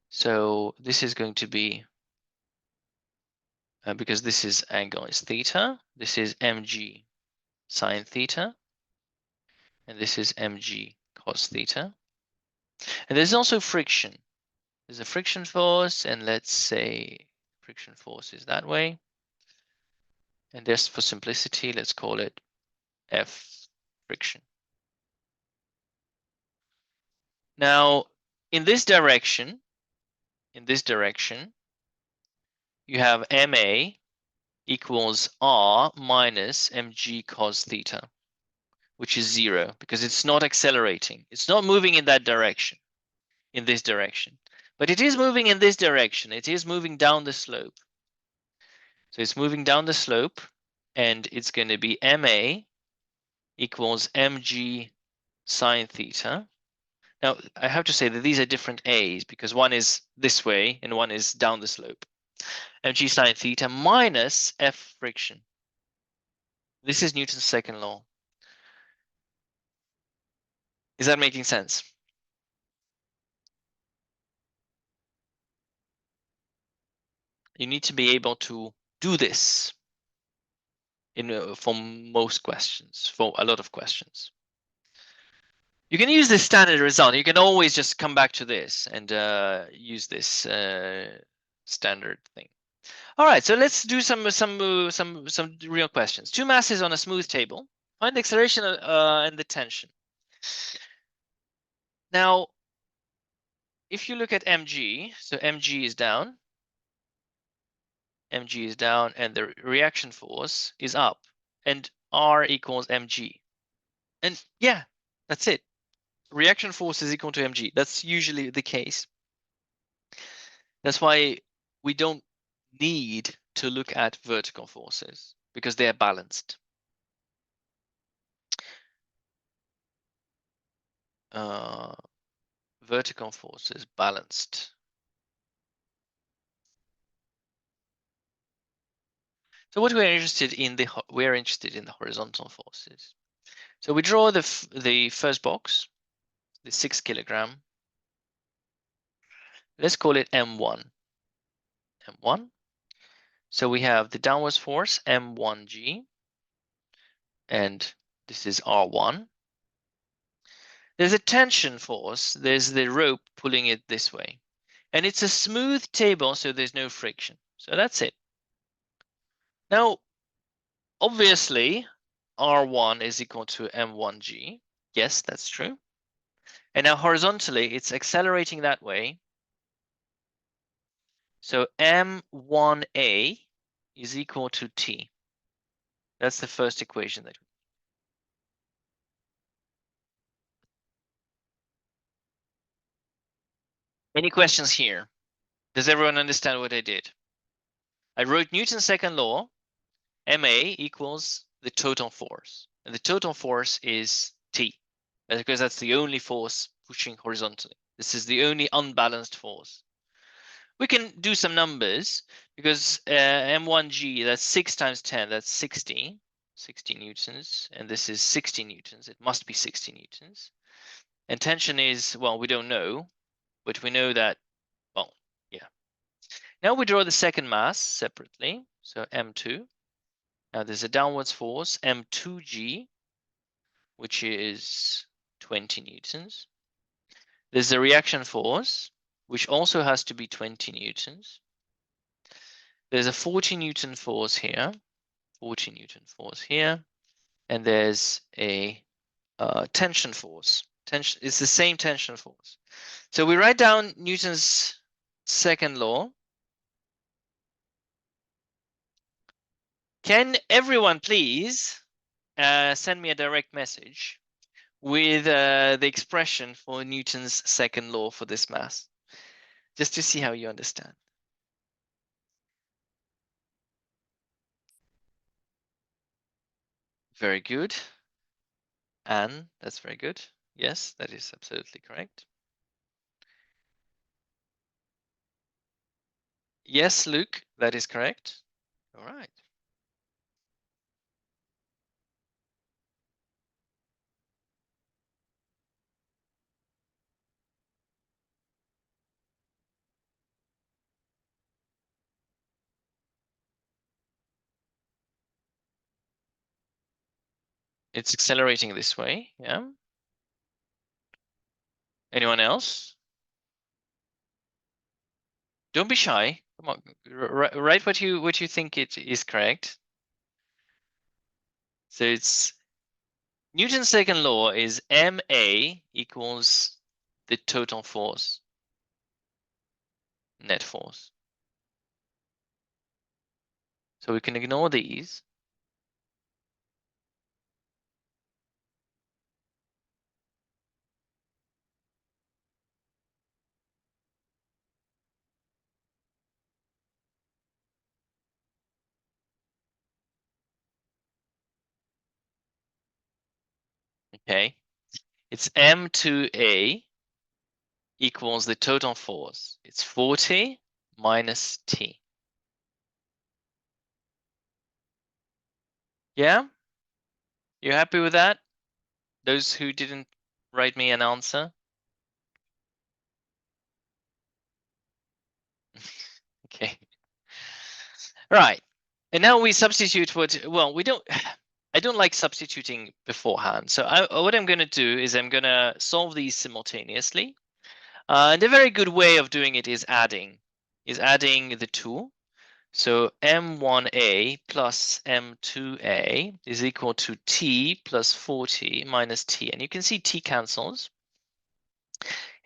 A: So this is going to be, because this is angle is theta, this is mg sine theta, and this is mg cos theta. And there's also friction. There's a friction force, and let's say friction force is that way. And just for simplicity, let's call it F friction. Now, in this direction, you have MA equals R minus mg cos theta, which is 0 because it's not accelerating. It's not moving in that direction, in this direction. But it is moving in this direction. It is moving down the slope. So it's moving down the slope, and it's going to be MA equals mg sine theta. Now, I have to say that these are different A's because one is this way and one is down the slope. Mg sine theta minus F friction. This is Newton's second law. Is that making sense? You need to be able to do this for most questions, for a lot of questions. You can use this standard result. You can always just come back to this and use this standard thing. All right, so let's do some real questions. Two masses on a smooth table. Find the acceleration and the tension. Now, if you look at mg, so mg is down, and the reaction force is up, and R equals mg. And yeah, that's it. Reaction force is equal to mg. That's usually the case. That's why we don't need to look at vertical forces because they are balanced. Vertical forces balanced. So what we're interested in the horizontal forces. So we draw the first box, the 6 kilogram. Let's call it M1. M1. So we have the downwards force M1G, and this is R1. There's a tension force. There's the rope pulling it this way, and it's a smooth table, so there's no friction. So that's it. Now, obviously, R1 is equal to M1G. Yes, that's true. And now horizontally, it's accelerating that way. So M1A is equal to T. That's the first equation that. Any questions here? Does everyone understand what I did? I wrote Newton's second law, Ma equals the total force. And the total force is T, because that's the only force pushing horizontally. This is the only unbalanced force. We can do some numbers because M1G, that's 6 times 10, that's 60 newtons, and this is 60 newtons. It must be 60 newtons. And tension is, well, we don't know, but we know that, well, yeah. Now we draw the second mass separately, so M2. Now there's a downwards force, M2G, which is 20 newtons. There's a reaction force, which also has to be 20 newtons. There's a 40 Newton force here, 40 Newton force here, and there's a tension force. Tension is the same tension force. So we write down Newton's second law. Can everyone please send me a direct message with the expression for Newton's second law for this mass, just to see how you understand. Very good. Anne, that's very good. Yes, that is absolutely correct. Yes, Luke, that is correct. All right. It's accelerating this way, yeah. Anyone else? Don't be shy. Come on, write what you think it is correct. So it's Newton's second law is Ma equals the total force, net force. So we can ignore these. Okay, it's M2A equals the total force. It's 40 minus T. Yeah? You happy with that? Those who didn't write me an answer? Okay. Right. And now we substitute well, we don't, I don't like substituting beforehand. So what I'm going to do is I'm going to solve these simultaneously. And a very good way of doing it is adding the two. So M1A plus M2A is equal to T plus 40 minus T. And you can see T cancels.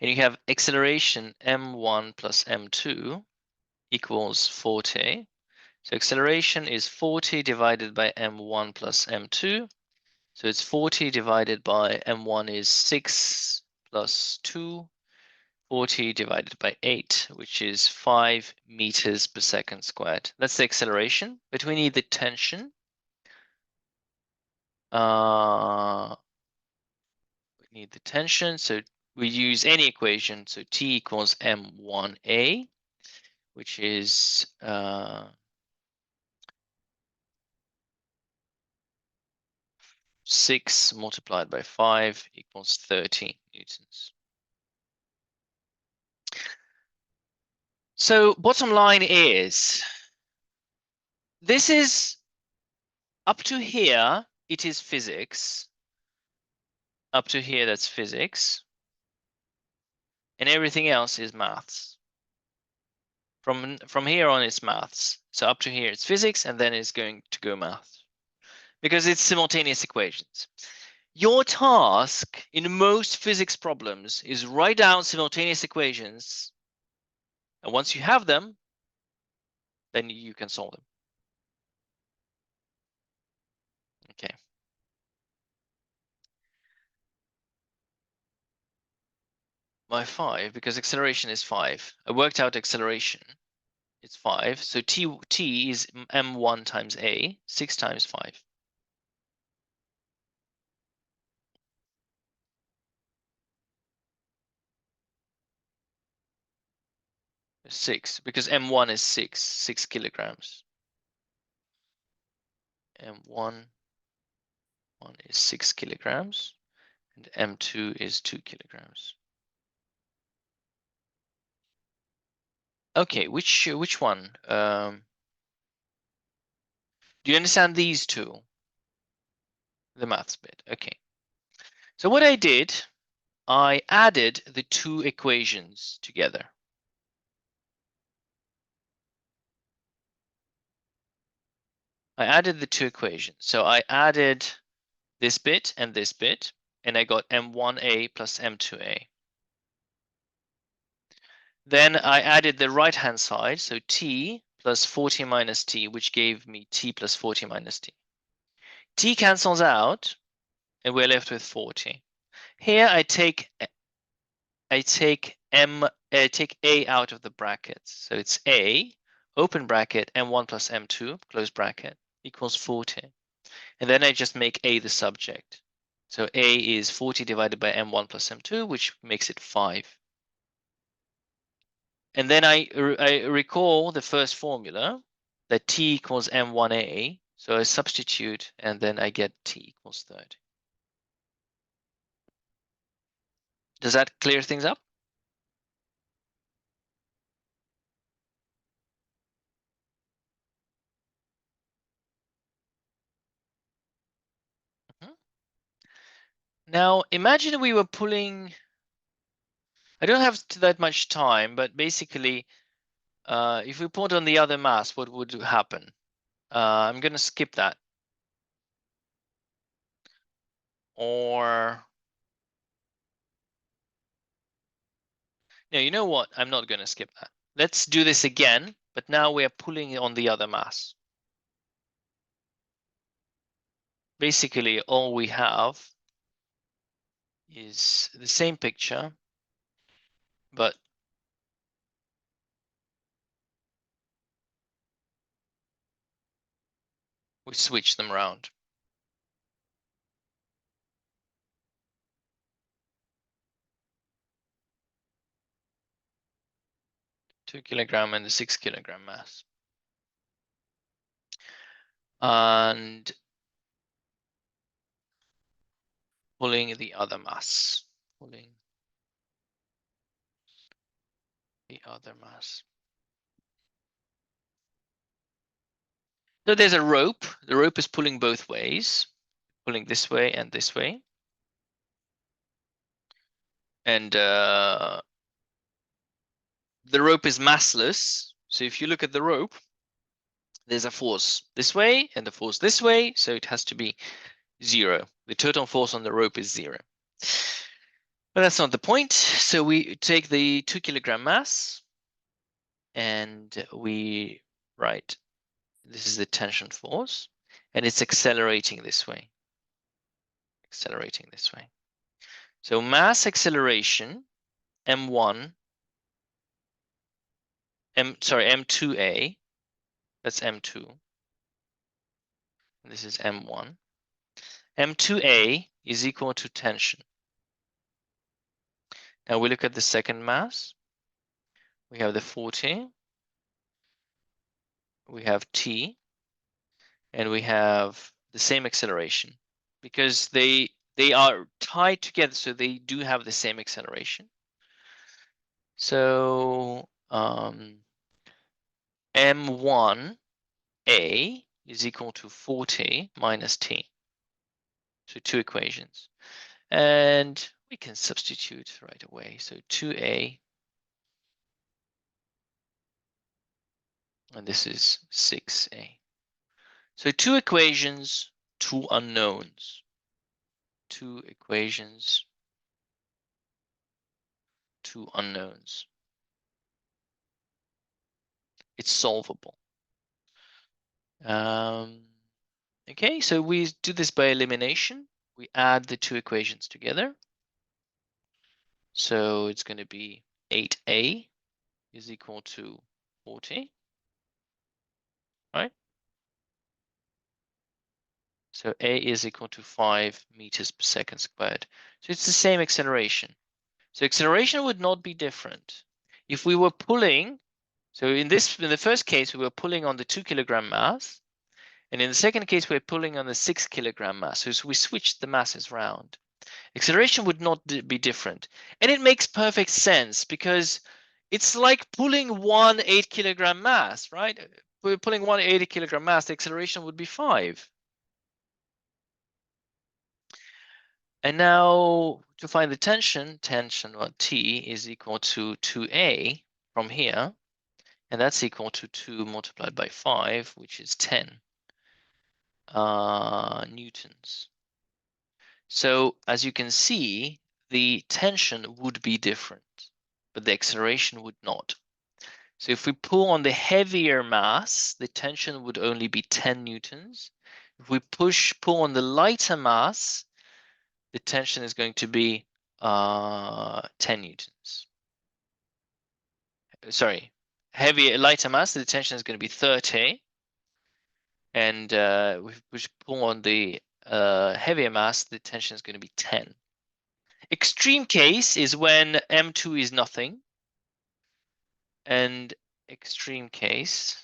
A: And you have acceleration M1 plus M2 equals 40. So acceleration is 40 divided by M1 plus M2. So it's 40 divided by M1 is 6 plus 2. 40 divided by 8, which is 5 meters per second squared. That's the acceleration, but we need the tension. We need the tension, so we use any equation. So T equals M1A, which is 6 multiplied by 5 equals 30 newtons. So bottom line is, this is up to here, it is physics. Up to here, that's physics. And everything else is maths. From here on, it's maths. So up to here, it's physics, and then it's going to go maths. Because it's simultaneous equations. Your task in most physics problems is write down simultaneous equations. And once you have them, then you can solve them. Okay. By 5, because acceleration is 5. I worked out acceleration. It's 5. So T is M1 times A, 6 times 5. 6, because M1 is 6 kilograms. M1 is 6 kilograms, and M2 is 2 kilograms. Okay, which one? Do you understand these two? The maths bit. Okay. So what I did, I added the two equations together. I added the two equations. So I added this bit, and I got M1A plus M2A. Then I added the right-hand side, so T plus 40 minus T, which gave me T plus 40 minus T. T cancels out, and we're left with 40. Here I take A out of the brackets. So it's A, open bracket, M1 plus M2, close bracket, equals 40. And then I just make A the subject. So A is 40 divided by M1 plus M2, which makes it 5. And then I recall the first formula, that T equals M1A. So I substitute, and then I get T equals 30. Does that clear things up? Now, imagine we were pulling, I don't have that much time, but basically, if we put on the other mass, what would happen? I'm going to skip that. Or, no, you know what? I'm not going to skip that. Let's do this again, but now we are pulling on the other mass. Basically, all we have is the same picture, but we switch them around. 2 kilogram and the 6 kilogram mass. And pulling the other mass. Pulling the other mass. So there's a rope. The rope is pulling both ways, pulling this way and this way. And the rope is massless. So if you look at the rope, there's a force this way and a force this way. So it has to be 0. The total force on the rope is 0. But that's not the point. So we take the 2 kilogram mass and we write, this is the tension force, and it's accelerating this way. Accelerating this way. So mass acceleration, M1, M2A, that's M2. And this is M1. M2A is equal to tension. Now we look at the second mass. We have the 40. We have T. And we have the same acceleration because they are tied together, so they do have the same acceleration. So M1A is equal to 40 minus T. So 2 equations. And we can substitute right away. So 2A, and this is 6A. So 2 equations, 2 unknowns. 2 equations, 2 unknowns. It's solvable. Okay, so we do this by elimination. We add the 2 equations together. So it's going to be 8A is equal to 40, right? So A is equal to 5 meters per second squared. So it's the same acceleration. So acceleration would not be different. If we were pulling, so in the first case, we were pulling on the 2 kilogram mass. And in the second case, we're pulling on the 6 kilogram mass. So we switched the masses around. Acceleration would not be different. And it makes perfect sense because it's like pulling one 8 kilogram mass, right? We're pulling one 80 kilogram mass, the acceleration would be 5. And now to find the tension, well, T is equal to 2A from here. And that's equal to 2 multiplied by 5, which is 10 newtons. So as you can see, the tension would be different, but the acceleration would not. So if we pull on the heavier mass, the tension would only be 10 newtons. If we pull on the lighter mass, the tension is going to be 10 newtons. Sorry, lighter mass, the tension is going to be 30. And if we pull on the heavier mass, the tension is going to be 10. Extreme case is when M2 is nothing. And extreme case,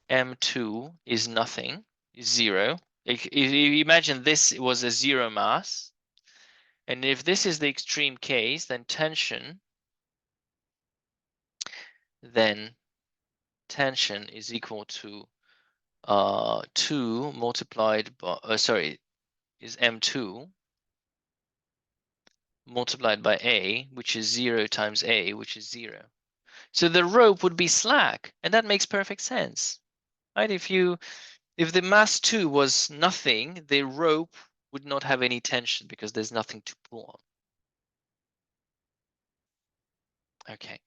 A: M2 is nothing, is 0. If you imagine this was a 0 mass, and if this is the extreme case, then tension is equal to 2 multiplied by, is M2 multiplied by A, which is 0 times A, which is 0. So the rope would be slack, and that makes perfect sense, right? If the mass 2 was nothing, the rope would not have any tension because there's nothing to pull on. Okay.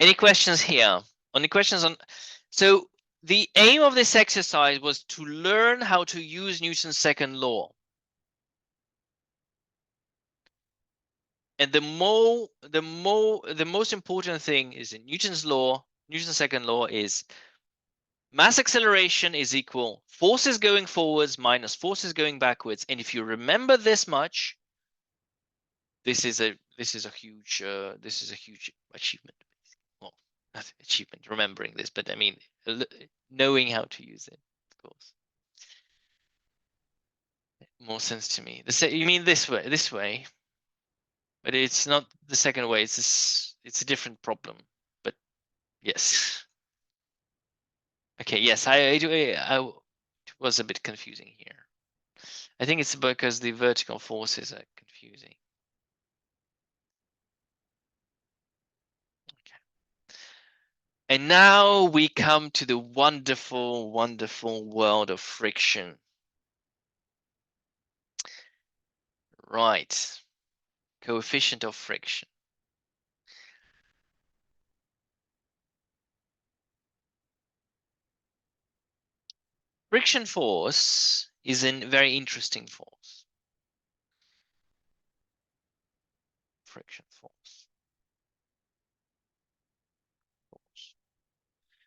A: Any questions here? Any questions on? So the aim of this exercise was to learn how to use Newton's second law. And the most important thing is in Newton's second law is Mass acceleration is equal forces going forwards minus forces going backwards. And if you remember this much, this is a huge achievement. Well, not achievement remembering this, but I mean knowing how to use it, of course. More sense to me. You mean this way, but it's not the second way. It's a different problem. But yes. Okay. Yes, I was a bit confusing here. I think it's because the vertical forces are confusing. Okay. And now we come to the wonderful, wonderful world of friction. Right. Coefficient of friction. Friction force is a very interesting force. Friction force.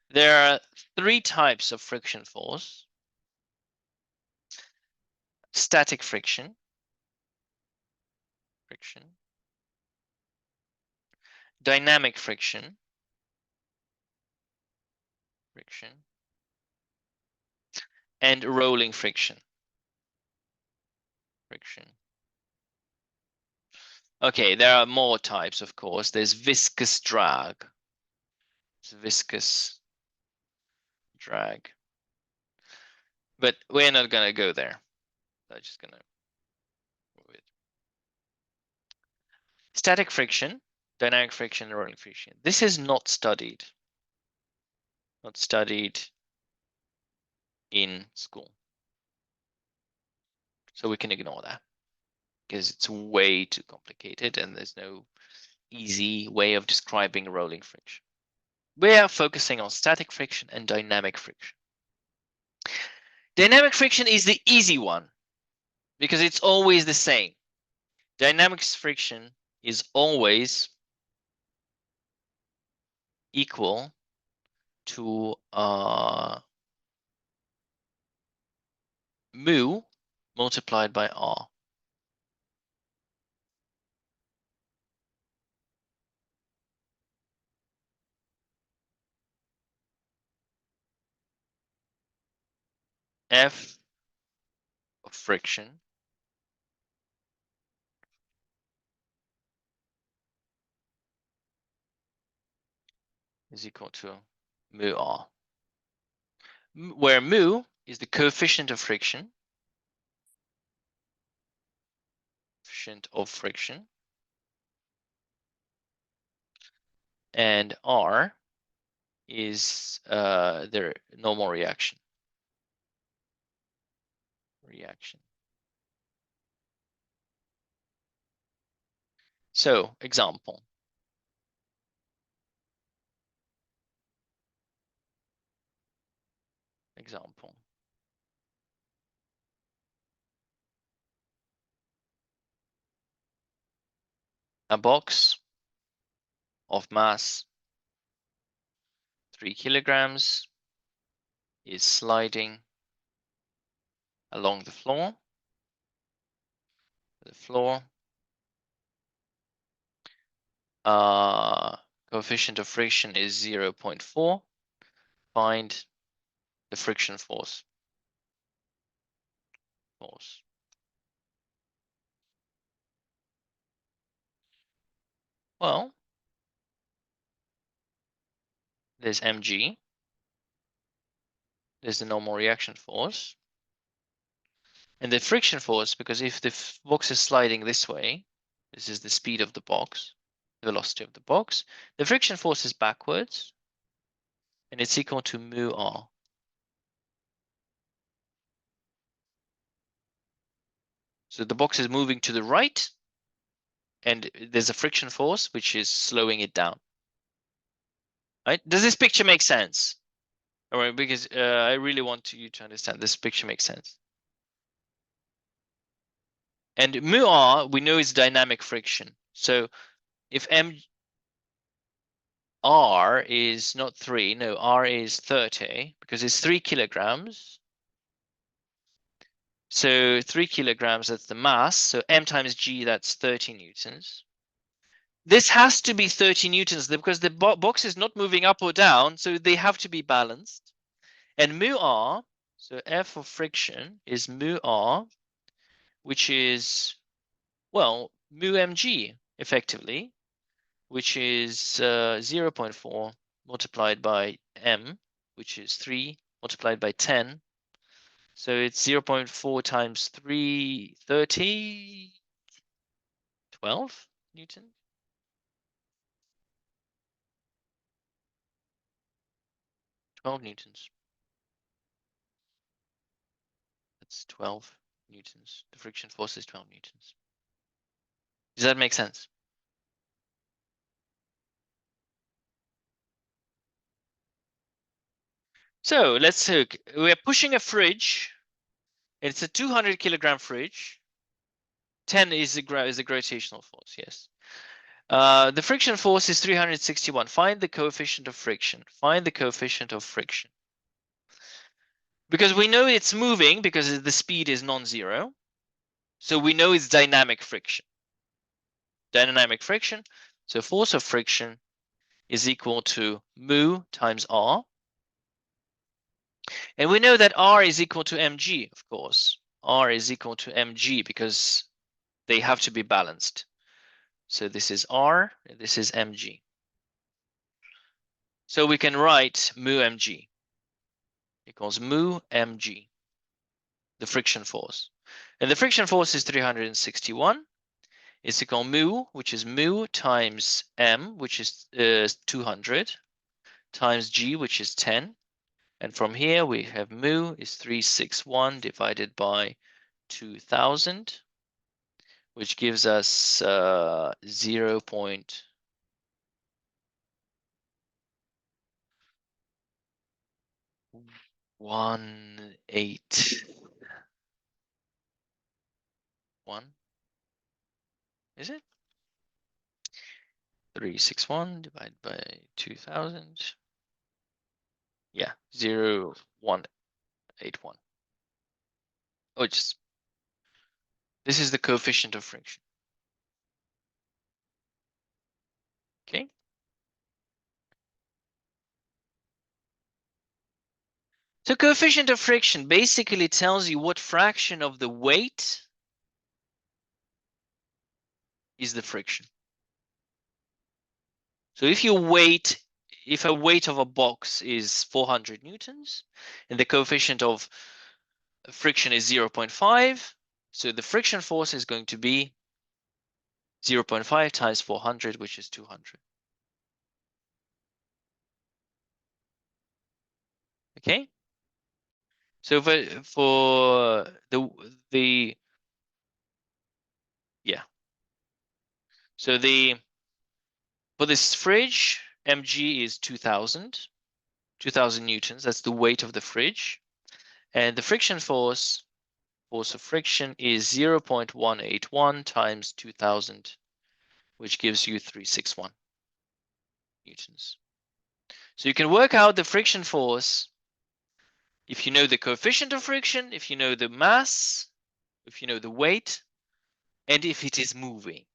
A: There are 3 types of friction force. Static friction. Dynamic friction. And rolling friction. Okay, there are more types, of course. There's viscous drag. It's viscous drag. But we're not going to go there. I'm just going to move it. Static friction, dynamic friction, and rolling friction. This is not studied. Not studied in school. So we can ignore that because it's way too complicated and there's no easy way of describing rolling friction. We are focusing on static friction and dynamic friction. Dynamic friction is the easy one because it's always the same. Dynamic friction is always equal to mu multiplied by r. F of friction is equal to mu r, where mu is the coefficient of friction, and r is their normal reaction. So, example. A box of mass 3 kilograms is sliding along the floor. Coefficient of friction is 0.4. Find the friction force. Well, there's mg. There's the normal reaction force. And the friction force, because if the box is sliding this way, this is the speed of the box, the velocity of the box, the friction force is backwards, and it's equal to mu r. So the box is moving to the right, and there's a friction force which is slowing it down. Right? Does this picture make sense? All right, because I really want you to understand this picture makes sense. And mu r we know is dynamic friction. So if m R is not 3. No, R is 30 because it's 3 kilograms. So 3 kilograms, that's the mass. So M times G, that's 30 newtons. This has to be 30 newtons because the box is not moving up or down, so they have to be balanced. And mu R, so F of friction is mu R, which is, well, mu mg, effectively, which is 0.4 multiplied by m, which is 3 multiplied by 10. So it's 0.4 times 3, 30, 12 Newton. 12 newtons. That's 12 newtons. The friction force is 12 newtons. Does that make sense? So let's look. We're pushing a fridge. It's a 200 kilogram fridge. 10 is the gravitational force, yes. The friction force is 361. Find the coefficient of friction. Find the coefficient of friction. Because we know it's moving because the speed is non-zero. So we know it's dynamic friction. Dynamic friction. So force of friction is equal to mu times R. And we know that R is equal to mg, of course. R is equal to mg because they have to be balanced. So this is R, and this is mg. So we can write mu mg equals mu mg, the friction force. And the friction force is 361. It's equal mu, which is mu times m, which is 200, times g, which is 10. And from here we have mu is 361 divided by 2000, which gives us 0.181. Is it? 361 divided by 2000. Yeah, 0.181. Oh, just this is the coefficient of friction. Okay. So coefficient of friction basically tells you what fraction of the weight is the friction. So if a weight of a box is 400 newtons and the coefficient of friction is 0.5, so the friction force is going to be 0.5 times 400, which is 200. Okay. So for the yeah. So for this fridge, mg is 2000 newtons. That's the weight of the fridge, and the friction force of friction is 0.181 times 2000, which gives you 361 newtons. So you can work out the friction force if you know the coefficient of friction, if you know the mass, if you know the weight, and if it is moving.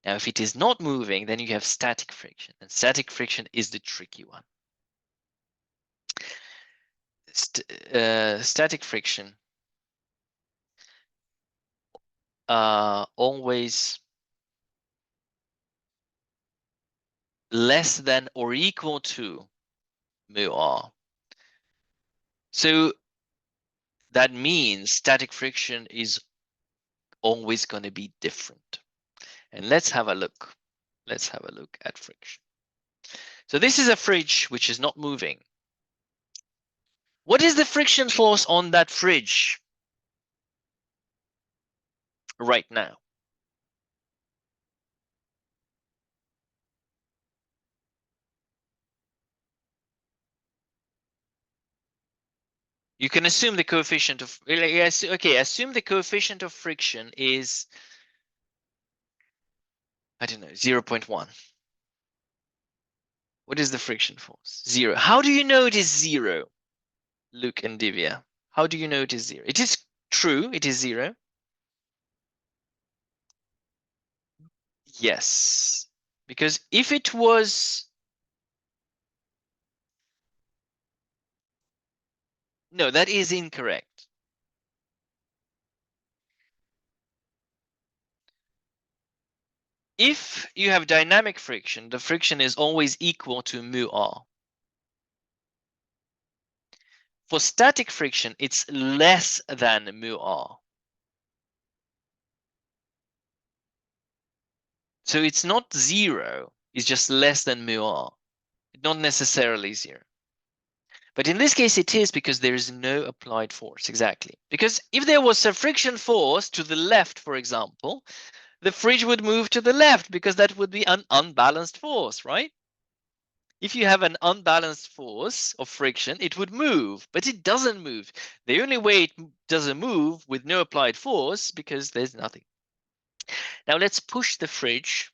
A: Now, if it is not moving, then you have static friction, and static friction is the tricky one. Static friction always less than or equal to mu r. So that means static friction is always going to be different. And let's have a look. Let's have a look at friction. So this is a fridge which is not moving. What is the friction force on that fridge right now? You can assume the coefficient of, okay, assume the coefficient of friction is, I don't know, 0.1. What is the friction force? 0. How do you know it is 0, Luke and Divya? How do you know it is 0? It is true, it is 0. Yes, because if it was... No, that is incorrect. If you have dynamic friction, the friction is always equal to mu r. For static friction, it's less than mu r. So it's not 0, it's just less than mu r. Not necessarily 0. But in this case, it is because there is no applied force, exactly. Because if there was a friction force to the left, for example, the fridge would move to the left because that would be an unbalanced force, right? If you have an unbalanced force of friction, it would move, but it doesn't move. The only way it doesn't move with no applied force because there's nothing. Now let's push the fridge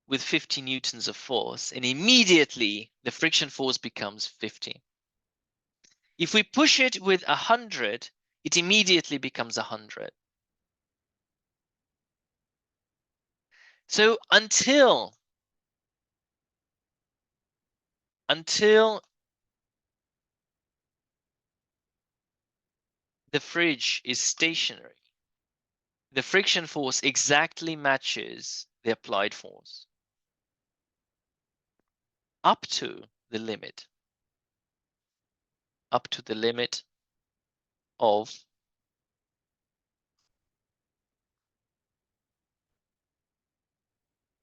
A: with 50 newtons of force, and immediately the friction force becomes 50. If we push it with 100, it immediately becomes 100. So until the fridge is stationary, the friction force exactly matches the applied force up to the limit of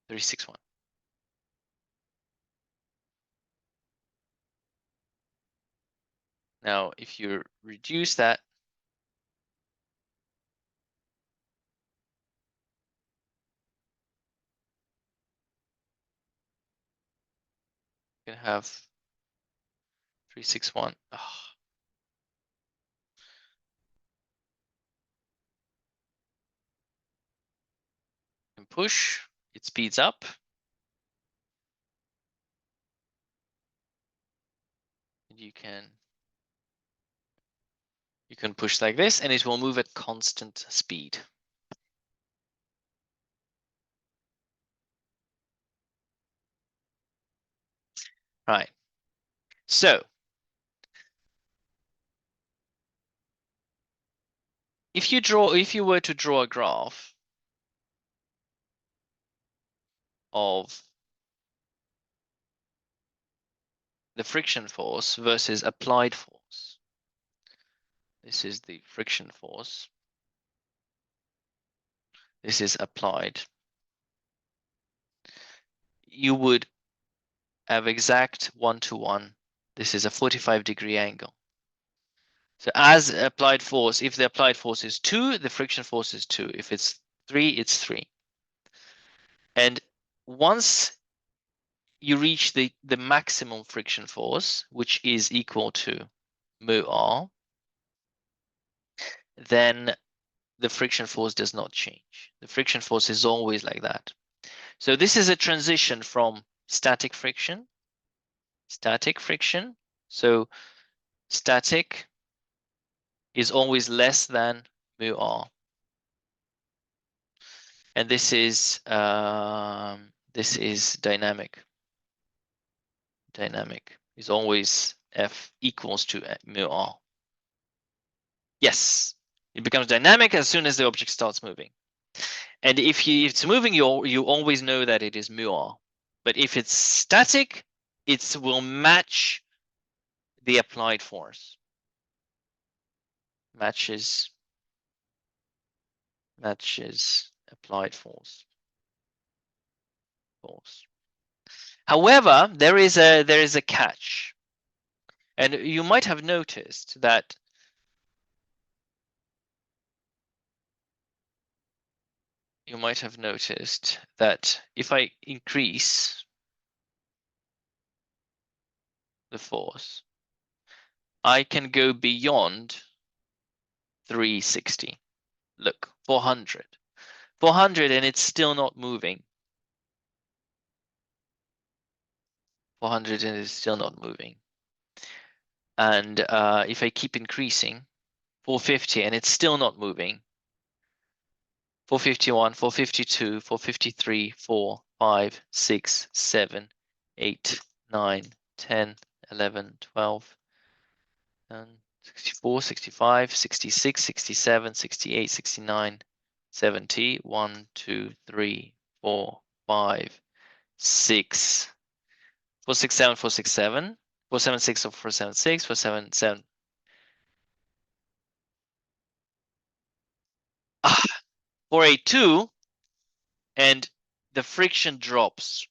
A: 361. Now, if you reduce that, you can have 361. Oh. And push, it speeds up. And you can push like this, and it will move at constant speed. Right. So if you were to draw a graph of the friction force versus applied force, this is the friction force, this is applied, you would have exact 1-to-1. This is a 45-degree angle. So as applied force, if the applied force is 2, the friction force is 2. If it's 3, it's 3. And once you reach the maximum friction force, which is equal to mu r, then the friction force does not change. The friction force is always like that. So this is a transition from static friction. So static is always less than mu r. And this is dynamic. Dynamic is always F equals to mu r. Yes, it becomes dynamic as soon as the object starts moving. And if it's moving, you always know that it is mu r. But if it's static, it will match the applied force. Matches applied force. However, there is a catch. And you might have noticed that if I increase the force, I can go beyond 360. Look, 400. 400 and it's still not moving. 400 and it's still not moving. And if I keep increasing, 450 and it's still not moving. 451, 452, 453, 4, 5, 6, 7, 8, 9, 10, 11, 12, 64, 65, 66, 67, 68, 69, 70, 1, 2, 3, 4, 5, 6, 467, 467, 476 or 476, 477. Ah, 482, and the friction drops.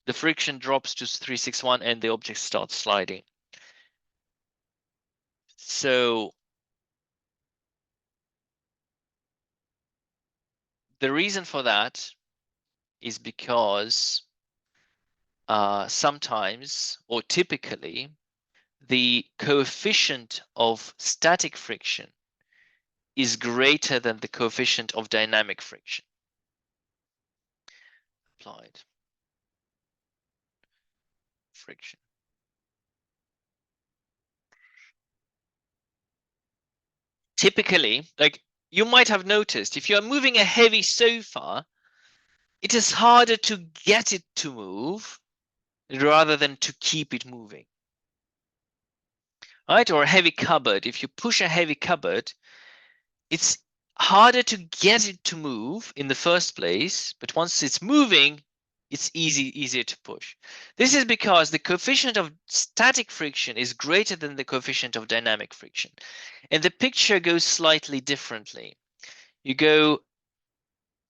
A: The friction drops to 361 and the object starts sliding. So the reason for that is because sometimes or typically the coefficient of static friction is greater than the coefficient of dynamic friction. Applied friction. Typically, like you might have noticed, if you're moving a heavy sofa, it is harder to get it to move rather than to keep it moving. Right? Or a heavy cupboard. If you push a heavy cupboard, it's harder to get it to move in the first place, but once it's moving, it's easier to push. This is because the coefficient of static friction is greater than the coefficient of dynamic friction. And the picture goes slightly differently. You go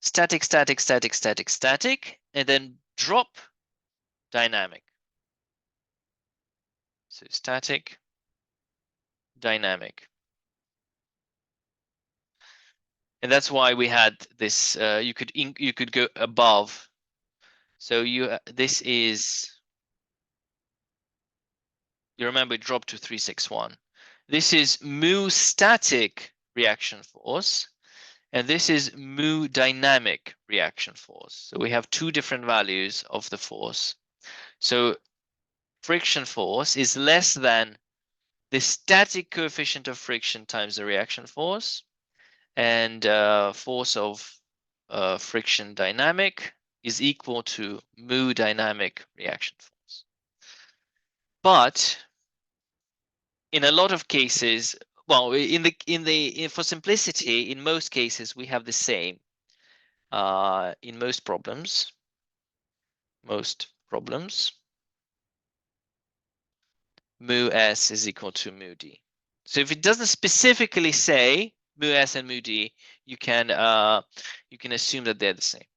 A: static, static, static, static, static, and then drop dynamic. So static, dynamic. And that's why we had this, you could go above. So this is, you remember it dropped to 361. This is mu static reaction force, and this is mu dynamic reaction force. So we have two different values of the force. So friction force is less than the static coefficient of friction times the reaction force, and force of friction dynamic is equal to mu dynamic reaction force. But in a lot of cases, well, for simplicity, in most cases we have the same. In most problems, mu s is equal to mu d. So if it doesn't specifically say mu s and mu d, you can assume that they're the same.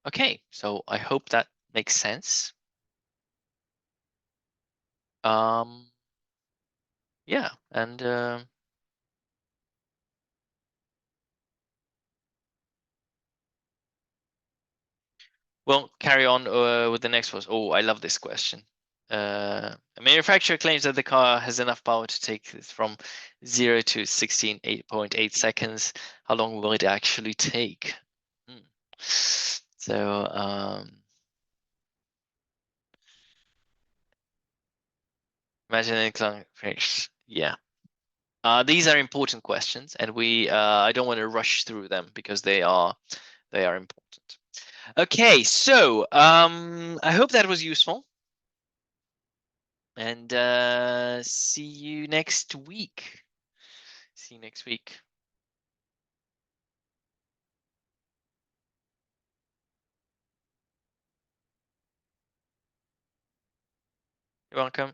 A: Okay, so I hope that makes sense. Yeah, and we'll carry on with the next one. Oh, I love this question. A manufacturer claims that the car has enough power to take it from 0 to 16.8 seconds. How long will it actually take? So imagine yeah. These are important questions, and I don't want to rush through them because they are important. Okay, so I hope that was useful, and see you next week. See you next week. You're welcome.